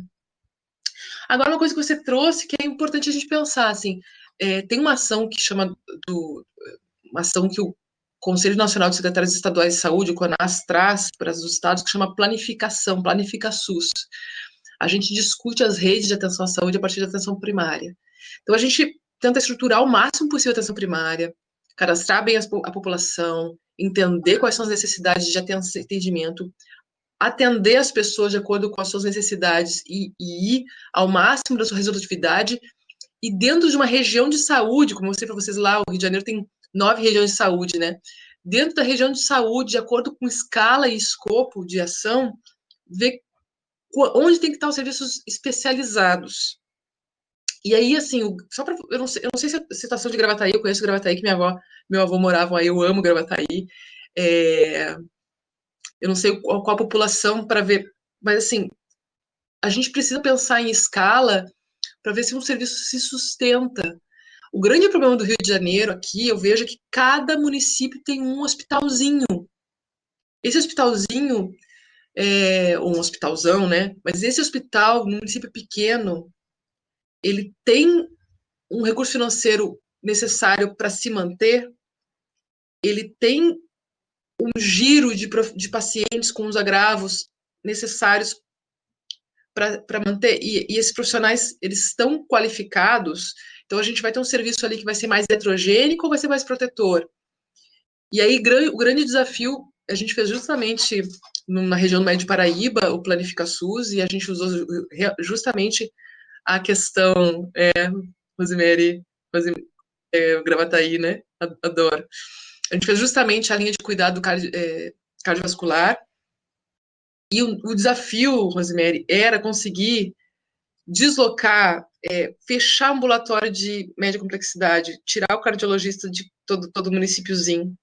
Agora, uma coisa que você trouxe que é importante a gente pensar, assim, tem uma ação que chama uma ação que o Conselho Nacional de Secretários Estaduais de Saúde, o CONAS, traz para os estados, que chama planificação, Planifica SUS. A gente discute as redes de atenção à saúde a partir da atenção primária. Então, a gente tenta estruturar o máximo possível a atenção primária, cadastrar bem a população, entender quais são as necessidades de atendimento, atender as pessoas de acordo com as suas necessidades e ir ao máximo da sua resolutividade. E dentro de uma região de saúde, como eu sei para vocês lá, o Rio de Janeiro tem 9 regiões de saúde, né? Dentro da região de saúde, de acordo com escala e escopo de ação, ver onde tem que estar os serviços especializados. E aí, assim, só para eu não sei se a situação de Gravataí, eu conheço Gravataí, que meu avô morava aí, eu amo Gravataí. Eu não sei qual a população para ver, mas assim, a gente precisa pensar em escala para ver se um serviço se sustenta. O grande problema do Rio de Janeiro aqui, eu vejo que cada município tem um hospitalzinho. Esse hospitalzinho um hospitalzão, né? Mas esse hospital, num município pequeno, ele tem um recurso financeiro necessário para se manter, ele tem um giro de pacientes com os agravos necessários para manter, e esses profissionais, eles estão qualificados, então a gente vai ter um serviço ali que vai ser mais heterogêneo ou vai ser mais protetor? E aí, o grande desafio, a gente fez justamente na região do Médio Paraíba, o Planifica SUS, e a gente usou justamente a questão, Rosemary, Gravataí, né? Adoro. A gente fez justamente a linha de cuidado cardiovascular, e o desafio, Rosemary, era conseguir deslocar, fechar o ambulatório de média complexidade, tirar o cardiologista de todo municípiozinho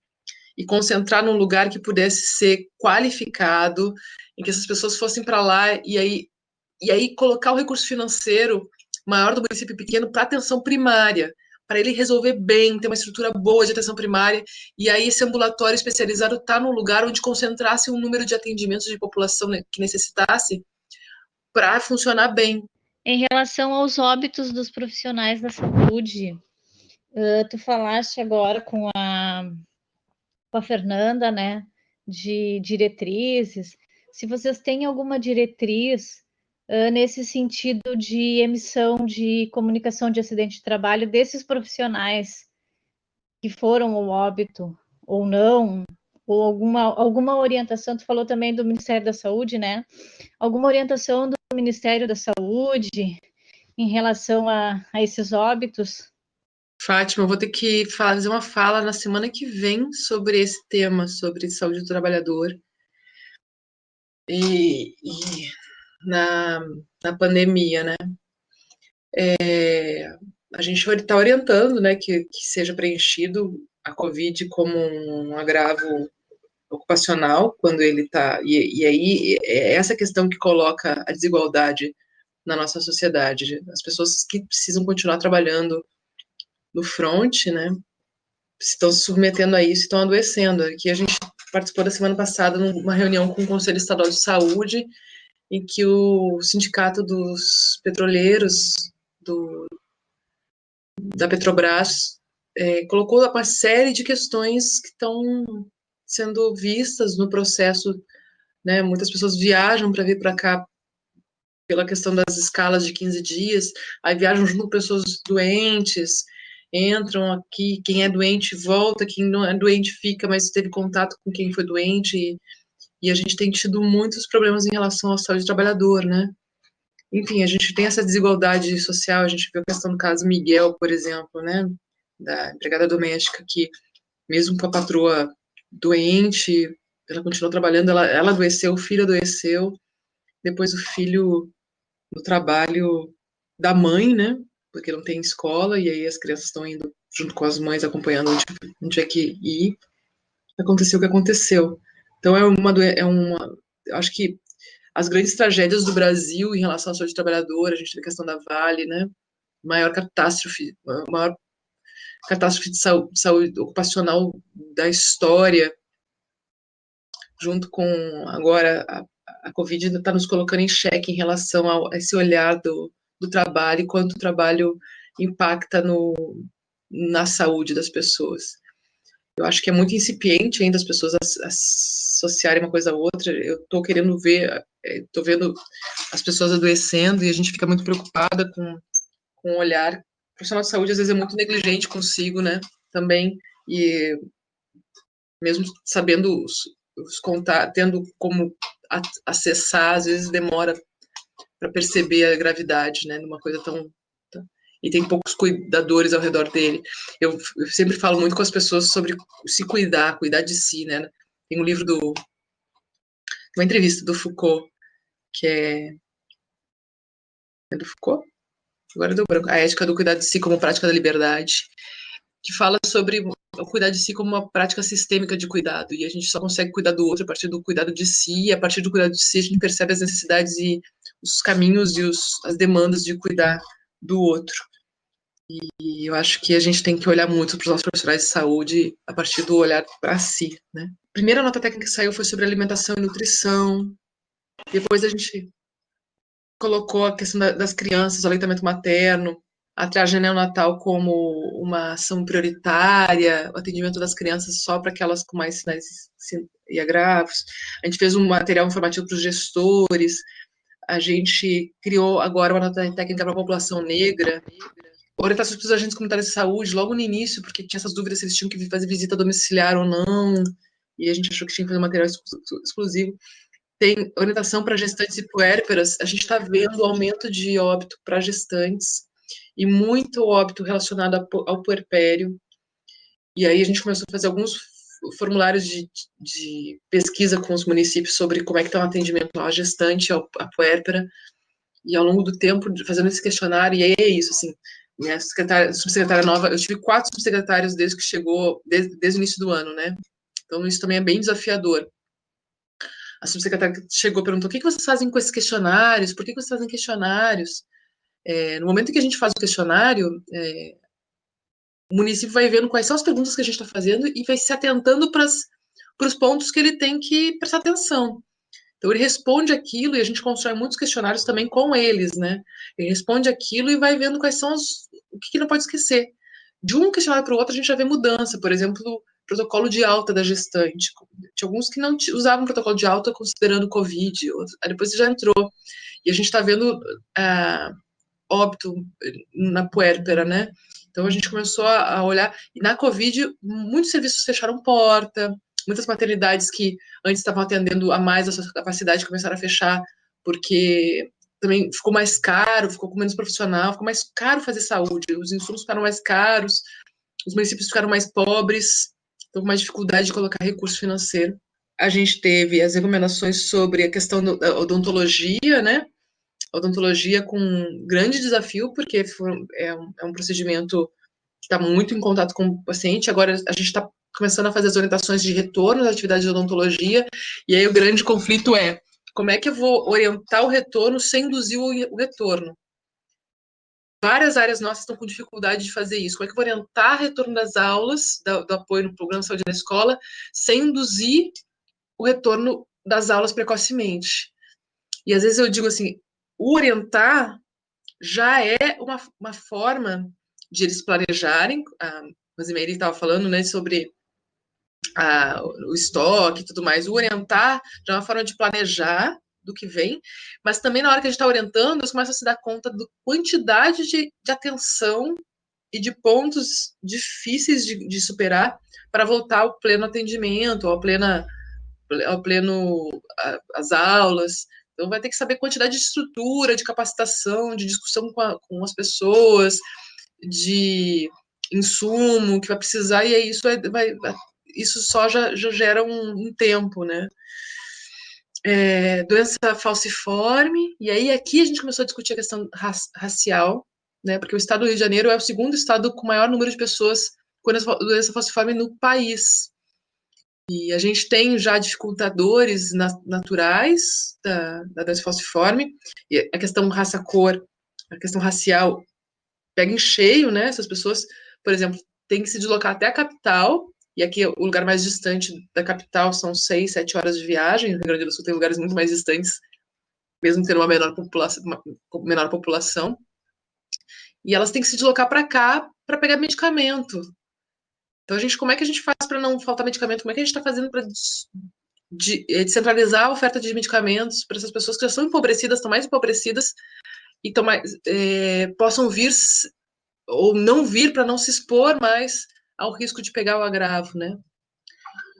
e concentrar num lugar que pudesse ser qualificado, em que essas pessoas fossem para lá e aí colocar o recurso financeiro maior do município pequeno para atenção primária, para ele resolver bem, ter uma estrutura boa de atenção primária, e aí esse ambulatório especializado está num lugar onde concentrasse um número de atendimentos de população que necessitasse para funcionar bem. Em relação aos óbitos dos profissionais da saúde, tu falaste agora com a Fernanda, né, de diretrizes. Se vocês têm alguma diretriz nesse sentido de emissão de comunicação de acidente de trabalho desses profissionais que foram ao óbito ou não, ou alguma orientação, tu falou também do Ministério da Saúde, né? Alguma orientação do Ministério da Saúde em relação a esses óbitos? Fátima, eu vou ter que fazer uma fala na semana que vem sobre esse tema, sobre saúde do trabalhador. E na pandemia, né? A gente está orientando, né, que seja preenchido a Covid como um agravo ocupacional, quando ele está. E aí é essa questão que coloca a desigualdade na nossa sociedade. As pessoas que precisam continuar trabalhando no front, né, estão se submetendo a isso e estão adoecendo. Aqui a gente participou da semana passada numa reunião com o Conselho Estadual de Saúde, em que o Sindicato dos Petroleiros da Petrobras colocou uma série de questões que estão sendo vistas no processo, né? Muitas pessoas viajam para vir para cá pela questão das escalas de 15 dias, aí viajam junto com pessoas doentes, entram aqui, quem é doente volta, quem não é doente fica, mas teve contato com quem foi doente, e a gente tem tido muitos problemas em relação à saúde do trabalhador, né? Enfim, a gente tem essa desigualdade social, a gente viu a questão do caso Miguel, por exemplo, né? Da empregada doméstica que, mesmo com a patroa doente, ela continuou trabalhando, ela adoeceu, o filho adoeceu, depois o filho no trabalho da mãe, né? Porque não tem escola, e aí as crianças estão indo junto com as mães, acompanhando onde é que ir. Aconteceu o que aconteceu. Então eu acho que as grandes tragédias do Brasil em relação à saúde do trabalhador, a gente teve a questão da Vale, né? Maior catástrofe de saúde ocupacional da história, junto com agora a Covid ainda está nos colocando em xeque em relação a esse olhar do trabalho e quanto o trabalho impacta na saúde das pessoas. Eu acho que é muito incipiente ainda as pessoas associarem uma coisa a outra. Eu estou querendo ver, estou vendo as pessoas adoecendo e a gente fica muito preocupada com o olhar. O profissional de saúde às vezes é muito negligente consigo, né? Também, e mesmo sabendo tendo como acessar, às vezes demora para perceber a gravidade, né, numa coisa tão e tem poucos cuidadores ao redor dele. Eu sempre falo muito com as pessoas sobre se cuidar de si, né? Tem um livro uma entrevista do Foucault, que é do Foucault? Agora deu branco. A ética do cuidar de si como prática da liberdade, que fala sobre o cuidar de si como uma prática sistêmica de cuidado, e a gente só consegue cuidar do outro a partir do cuidado de si, e a partir do cuidado de si a gente percebe as necessidades e os caminhos e as demandas de cuidar do outro. E eu acho que a gente tem que olhar muito para os nossos profissionais de saúde a partir do olhar para si, né? A primeira nota técnica que saiu foi sobre alimentação e nutrição, depois a gente colocou a questão das crianças, o aleitamento materno, a triagem neonatal como uma ação prioritária, o atendimento das crianças só para aquelas com mais sinais e agravos. A gente fez um material informativo para os gestores, a gente criou agora uma nota técnica para a população negra, orientações para os agentes comunitários de saúde, logo no início, porque tinha essas dúvidas se eles tinham que fazer visita domiciliar ou não, e a gente achou que tinha que fazer um material exclusivo. Tem orientação para gestantes e puérperas, a gente está vendo o aumento de óbito para gestantes, e muito óbito relacionado ao puerpério, e aí a gente começou a fazer alguns formulários de pesquisa com os municípios sobre como é que está o atendimento à gestante, à puérpera, e ao longo do tempo, fazendo esse questionário, e aí é isso, assim, minha subsecretária nova, eu tive 4 subsecretários desde que chegou, desde o início do ano, né? Então isso também é bem desafiador. A subsecretária que chegou perguntou: o que vocês fazem com esses questionários? Por que vocês fazem questionários? No momento em que a gente faz o questionário, o município vai vendo quais são as perguntas que a gente está fazendo e vai se atentando para os pontos que ele tem que prestar atenção. Então, ele responde aquilo e a gente constrói muitos questionários também com eles, né? Ele responde aquilo e vai vendo quais são o que não pode esquecer. De um questionário para o outro, a gente já vê mudança. Por exemplo, protocolo de alta da gestante. Tinha alguns que não usavam protocolo de alta considerando Covid, aí depois já entrou. E a gente está vendo óbito na puérpera, né? Então a gente começou a olhar, e na Covid, muitos serviços fecharam porta, muitas maternidades que antes estavam atendendo a mais a sua capacidade começaram a fechar, porque também ficou mais caro, ficou com menos profissional, ficou mais caro fazer saúde, os insumos ficaram mais caros, os municípios ficaram mais pobres, estão com mais dificuldade de colocar recurso financeiro. A gente teve as recomendações sobre a questão da odontologia, né? Odontologia com um grande desafio, porque é um procedimento que está muito em contato com o paciente. Agora a gente está começando a fazer as orientações de retorno das atividades de odontologia, e aí o grande conflito é como é que eu vou orientar o retorno sem induzir o retorno. Várias áreas nossas estão com dificuldade de fazer isso. Como é que eu vou orientar o retorno das aulas, do apoio no programa de saúde na escola, sem induzir o retorno das aulas precocemente? E às vezes eu digo assim, o orientar já é uma forma de eles planejarem. A Rosemary estava falando, né, sobre o estoque e tudo mais. O orientar já é uma forma de planejar do que vem, mas também na hora que a gente está orientando, eles começam a se dar conta da quantidade de atenção e de pontos difíceis de superar para voltar ao pleno atendimento, ao pleno as aulas. Então vai ter que saber quantidade de estrutura, de capacitação, de discussão com as pessoas, de insumo que vai precisar, e aí isso só já gera um tempo, né? Doença falciforme, e aí aqui a gente começou a discutir a questão racial, né? Porque o estado do Rio de Janeiro é o segundo estado com maior número de pessoas com doença falciforme no país. E a gente tem já dificultadores naturais da doença falciforme, e a questão raça-cor, a questão racial pega em cheio, né? Essas pessoas, por exemplo, têm que se deslocar até a capital, e aqui o lugar mais distante da capital são 6, 7 horas de viagem. No Rio Grande do Sul tem lugares muito mais distantes, mesmo tendo uma menor população. E elas têm que se deslocar para cá para pegar medicamento. Então, como é que a gente faz para não faltar medicamento? Como é que a gente está fazendo para descentralizar a oferta de medicamentos para essas pessoas que já são empobrecidas, estão mais empobrecidas, e possam vir ou não vir para não se expor mais ao risco de pegar o agravo, né?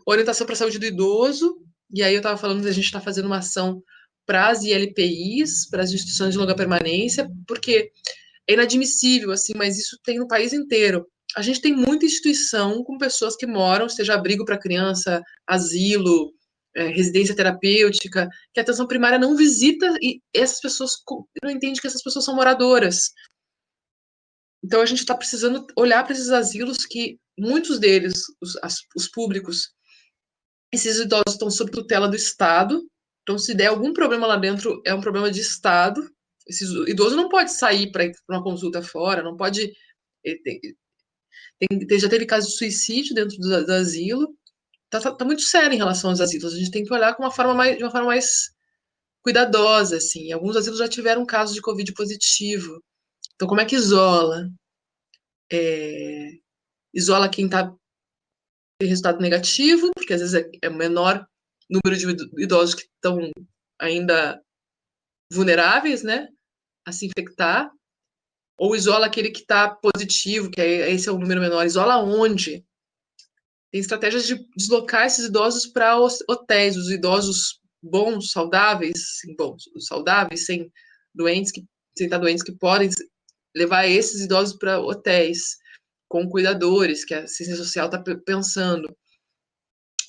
Orientação para a saúde do idoso, e aí eu estava falando que a gente está fazendo uma ação para as ILPIs, para as instituições de longa permanência, porque é inadmissível, assim, mas isso tem no país inteiro. A gente tem muita instituição com pessoas que moram, seja abrigo para criança, asilo, residência terapêutica, que a atenção primária não visita, e essas pessoas não entendem que essas pessoas são moradoras. Então a gente está precisando olhar para esses asilos que muitos deles, os públicos, esses idosos estão sob tutela do Estado. Então, se der algum problema lá dentro, é um problema de Estado. Esse idoso não pode sair para uma consulta fora, não pode. Já teve caso de suicídio dentro do asilo. Tá muito sério em relação aos asilos. A gente tem que olhar de uma forma mais cuidadosa, assim. Alguns asilos já tiveram casos de Covid positivo. Então, como é que isola? Isola quem está em resultado negativo, porque às vezes é o menor número de idosos que estão ainda vulneráveis, né, a se infectar, ou isola aquele que está positivo, que esse é o número menor. Isola onde? Tem estratégias de deslocar esses idosos para hotéis, os idosos bons, saudáveis, sem estar doentes, que podem levar esses idosos para hotéis com cuidadores, que a assistência social está pensando.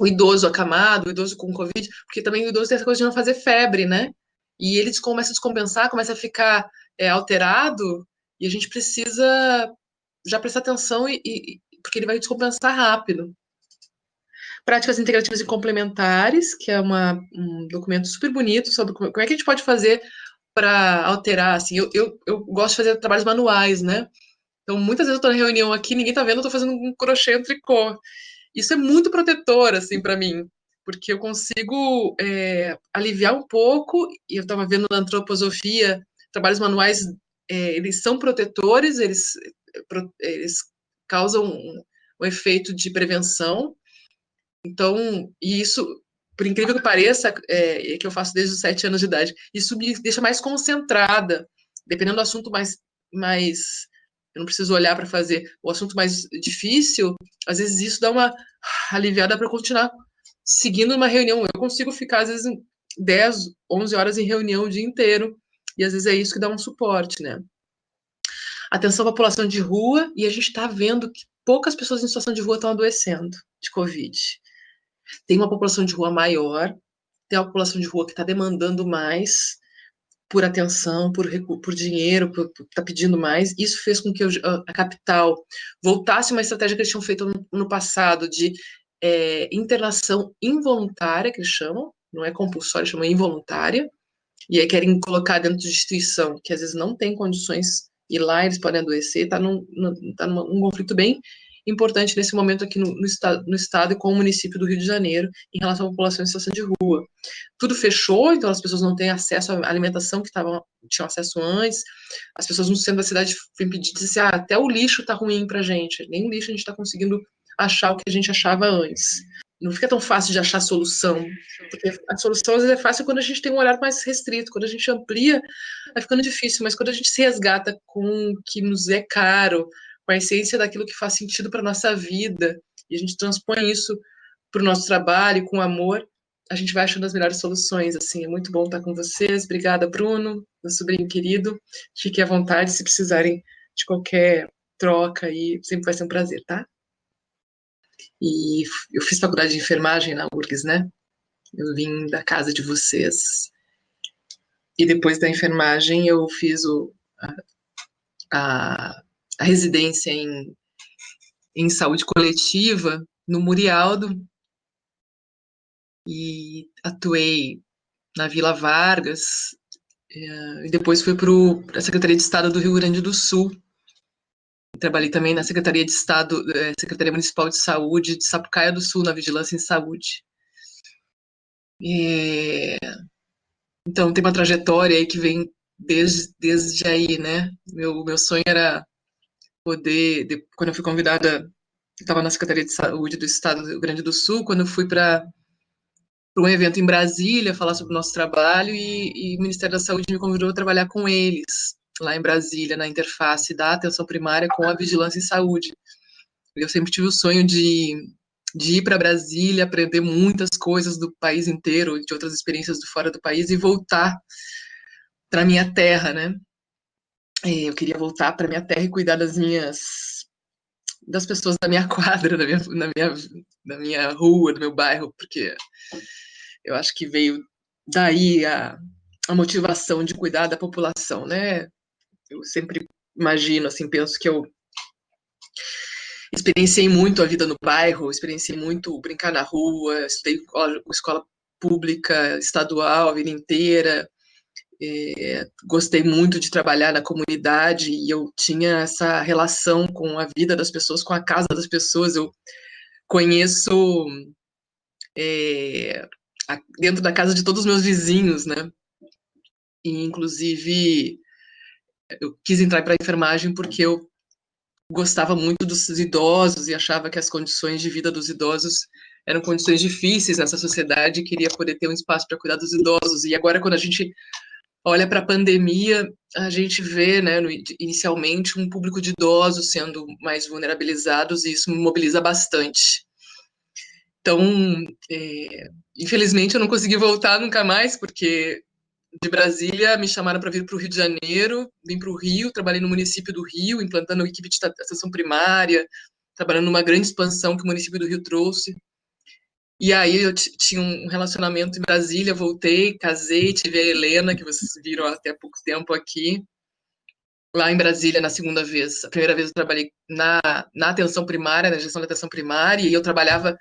O idoso acamado, o idoso com Covid, porque também o idoso tem essa coisa de não fazer febre, né? E ele começa a descompensar, começa a ficar alterado, e a gente precisa já prestar atenção, porque ele vai descompensar rápido. Práticas integrativas e complementares, que é um documento super bonito sobre como é que a gente pode fazer para alterar, assim, eu gosto de fazer trabalhos manuais, né? Então, muitas vezes eu estou em reunião aqui, ninguém está vendo, eu estou fazendo um crochê, um tricô. Isso é muito protetor, assim, para mim, porque eu consigo aliviar um pouco, e eu estava vendo na antroposofia, trabalhos manuais, eles são protetores, eles causam um efeito de prevenção, Então, e isso, por incrível que pareça, que eu faço desde os 7 anos de idade, isso me deixa mais concentrada, dependendo do assunto mais eu não preciso olhar para fazer o assunto mais difícil, às vezes isso dá uma aliviada para continuar seguindo uma reunião. Eu consigo ficar, às vezes, 10, 11 horas em reunião o dia inteiro, e às vezes é isso que dá um suporte, né? Atenção à população de rua, e a gente está vendo que poucas pessoas em situação de rua estão adoecendo de Covid. Tem uma população de rua maior, tem uma população de rua que está demandando mais por atenção, por dinheiro, está pedindo mais. Isso fez com que a capital voltasse uma estratégia que eles tinham feito no passado de internação involuntária, que eles chamam, não é compulsória, chamam involuntária, e aí querem colocar dentro de instituição que às vezes não tem condições, e lá eles podem adoecer, está num conflito bem importante nesse momento aqui no estado e com o município do Rio de Janeiro em relação à população em situação de rua. Tudo fechou, então as pessoas não têm acesso à alimentação que tinham acesso antes, as pessoas no centro da cidade vêm pedir, dizem assim, até o lixo está ruim para a gente, nem o lixo a gente está conseguindo achar o que a gente achava antes. Não fica tão fácil de achar solução, porque a solução às vezes é fácil quando a gente tem um olhar mais restrito, quando a gente amplia, vai ficando difícil, mas quando a gente se resgata com o que nos é caro, com a essência daquilo que faz sentido para a nossa vida, e a gente transpõe isso para o nosso trabalho, com amor, a gente vai achando as melhores soluções, assim, é muito bom estar com vocês, obrigada, Bruno, meu sobrinho querido, fiquem à vontade se precisarem de qualquer troca aí, sempre vai ser um prazer, tá? E eu fiz faculdade de enfermagem na URGS, né? Eu vim da casa de vocês. E depois da enfermagem eu fiz a, a residência em saúde coletiva no Murialdo e atuei na Vila Vargas e depois fui para a Secretaria de Estado do Rio Grande do Sul. Trabalhei também na Secretaria de Estado, Secretaria Municipal de Saúde de Sapucaia do Sul, na Vigilância em Saúde. E, então, tem uma trajetória aí que vem desde aí, né? Meu sonho era poder, quando eu fui convidada, estava na Secretaria de Saúde do Estado do Rio Grande do Sul, quando eu fui para um evento em Brasília, falar sobre o nosso trabalho, e o Ministério da Saúde me convidou a trabalhar com eles, lá em Brasília, na interface da atenção primária com a vigilância em saúde. Eu sempre tive o sonho de ir para Brasília, aprender muitas coisas do país inteiro, de outras experiências do fora do país, e voltar para minha terra, né? Eu queria voltar para minha terra e cuidar das pessoas da minha quadra, da minha rua, do meu bairro, porque eu acho que veio daí a motivação de cuidar da população, né? Eu sempre imagino, assim, penso que eu experienciei muito a vida no bairro, experienciei muito brincar na rua, estudei escola pública, estadual, a vida inteira, gostei muito de trabalhar na comunidade e eu tinha essa relação com a vida das pessoas, com a casa das pessoas. Eu conheço dentro da casa de todos os meus vizinhos, né? E, inclusive, eu quis entrar para a enfermagem porque eu gostava muito dos idosos e achava que as condições de vida dos idosos eram condições difíceis nessa sociedade e queria poder ter um espaço para cuidar dos idosos. E agora, quando a gente olha para a pandemia, a gente vê, né, inicialmente, um público de idosos sendo mais vulnerabilizados e isso me mobiliza bastante. Então, infelizmente, eu não consegui voltar nunca mais, porque de Brasília me chamaram para vir para o Rio de Janeiro, vim para o Rio, trabalhei no município do Rio, implantando a equipe de atenção primária, trabalhando numa grande expansão que o município do Rio trouxe. E aí eu tinha um relacionamento em Brasília, voltei, casei, tive a Helena, que vocês viram até há pouco tempo aqui, lá em Brasília na segunda vez. A primeira vez eu trabalhei na atenção primária, na gestão da atenção primária, e eu trabalhava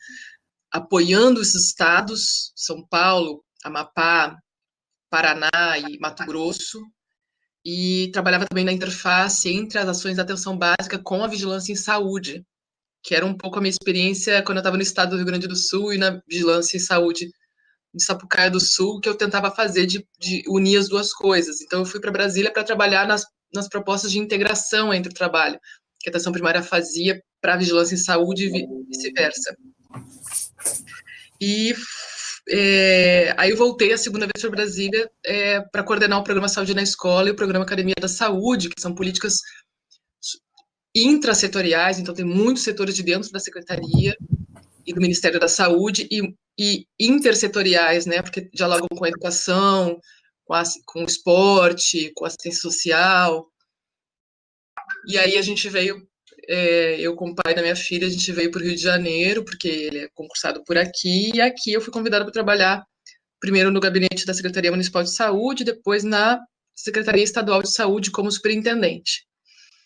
apoiando os estados, São Paulo, Amapá, Paraná e Mato Grosso, e trabalhava também na interface entre as ações da atenção básica com a vigilância em saúde, que era um pouco a minha experiência quando eu estava no estado do Rio Grande do Sul e na vigilância em saúde de Sapucaia do Sul, que eu tentava fazer de unir as duas coisas. Então, eu fui para Brasília para trabalhar nas propostas de integração entre o trabalho que a atenção primária fazia para a vigilância em saúde e vice-versa. E aí eu voltei a segunda vez para Brasília para coordenar o programa Saúde na Escola e o programa Academia da Saúde, que são políticas intrasetoriais, então tem muitos setores de dentro da Secretaria e do Ministério da Saúde e intersetoriais, né, porque dialogam com a educação, com o esporte, com a assistência social. E aí a gente veio, eu com o pai da minha filha, a gente veio para o Rio de Janeiro, porque ele é concursado por aqui, e aqui eu fui convidada para trabalhar primeiro no gabinete da Secretaria Municipal de Saúde, depois na Secretaria Estadual de Saúde como superintendente.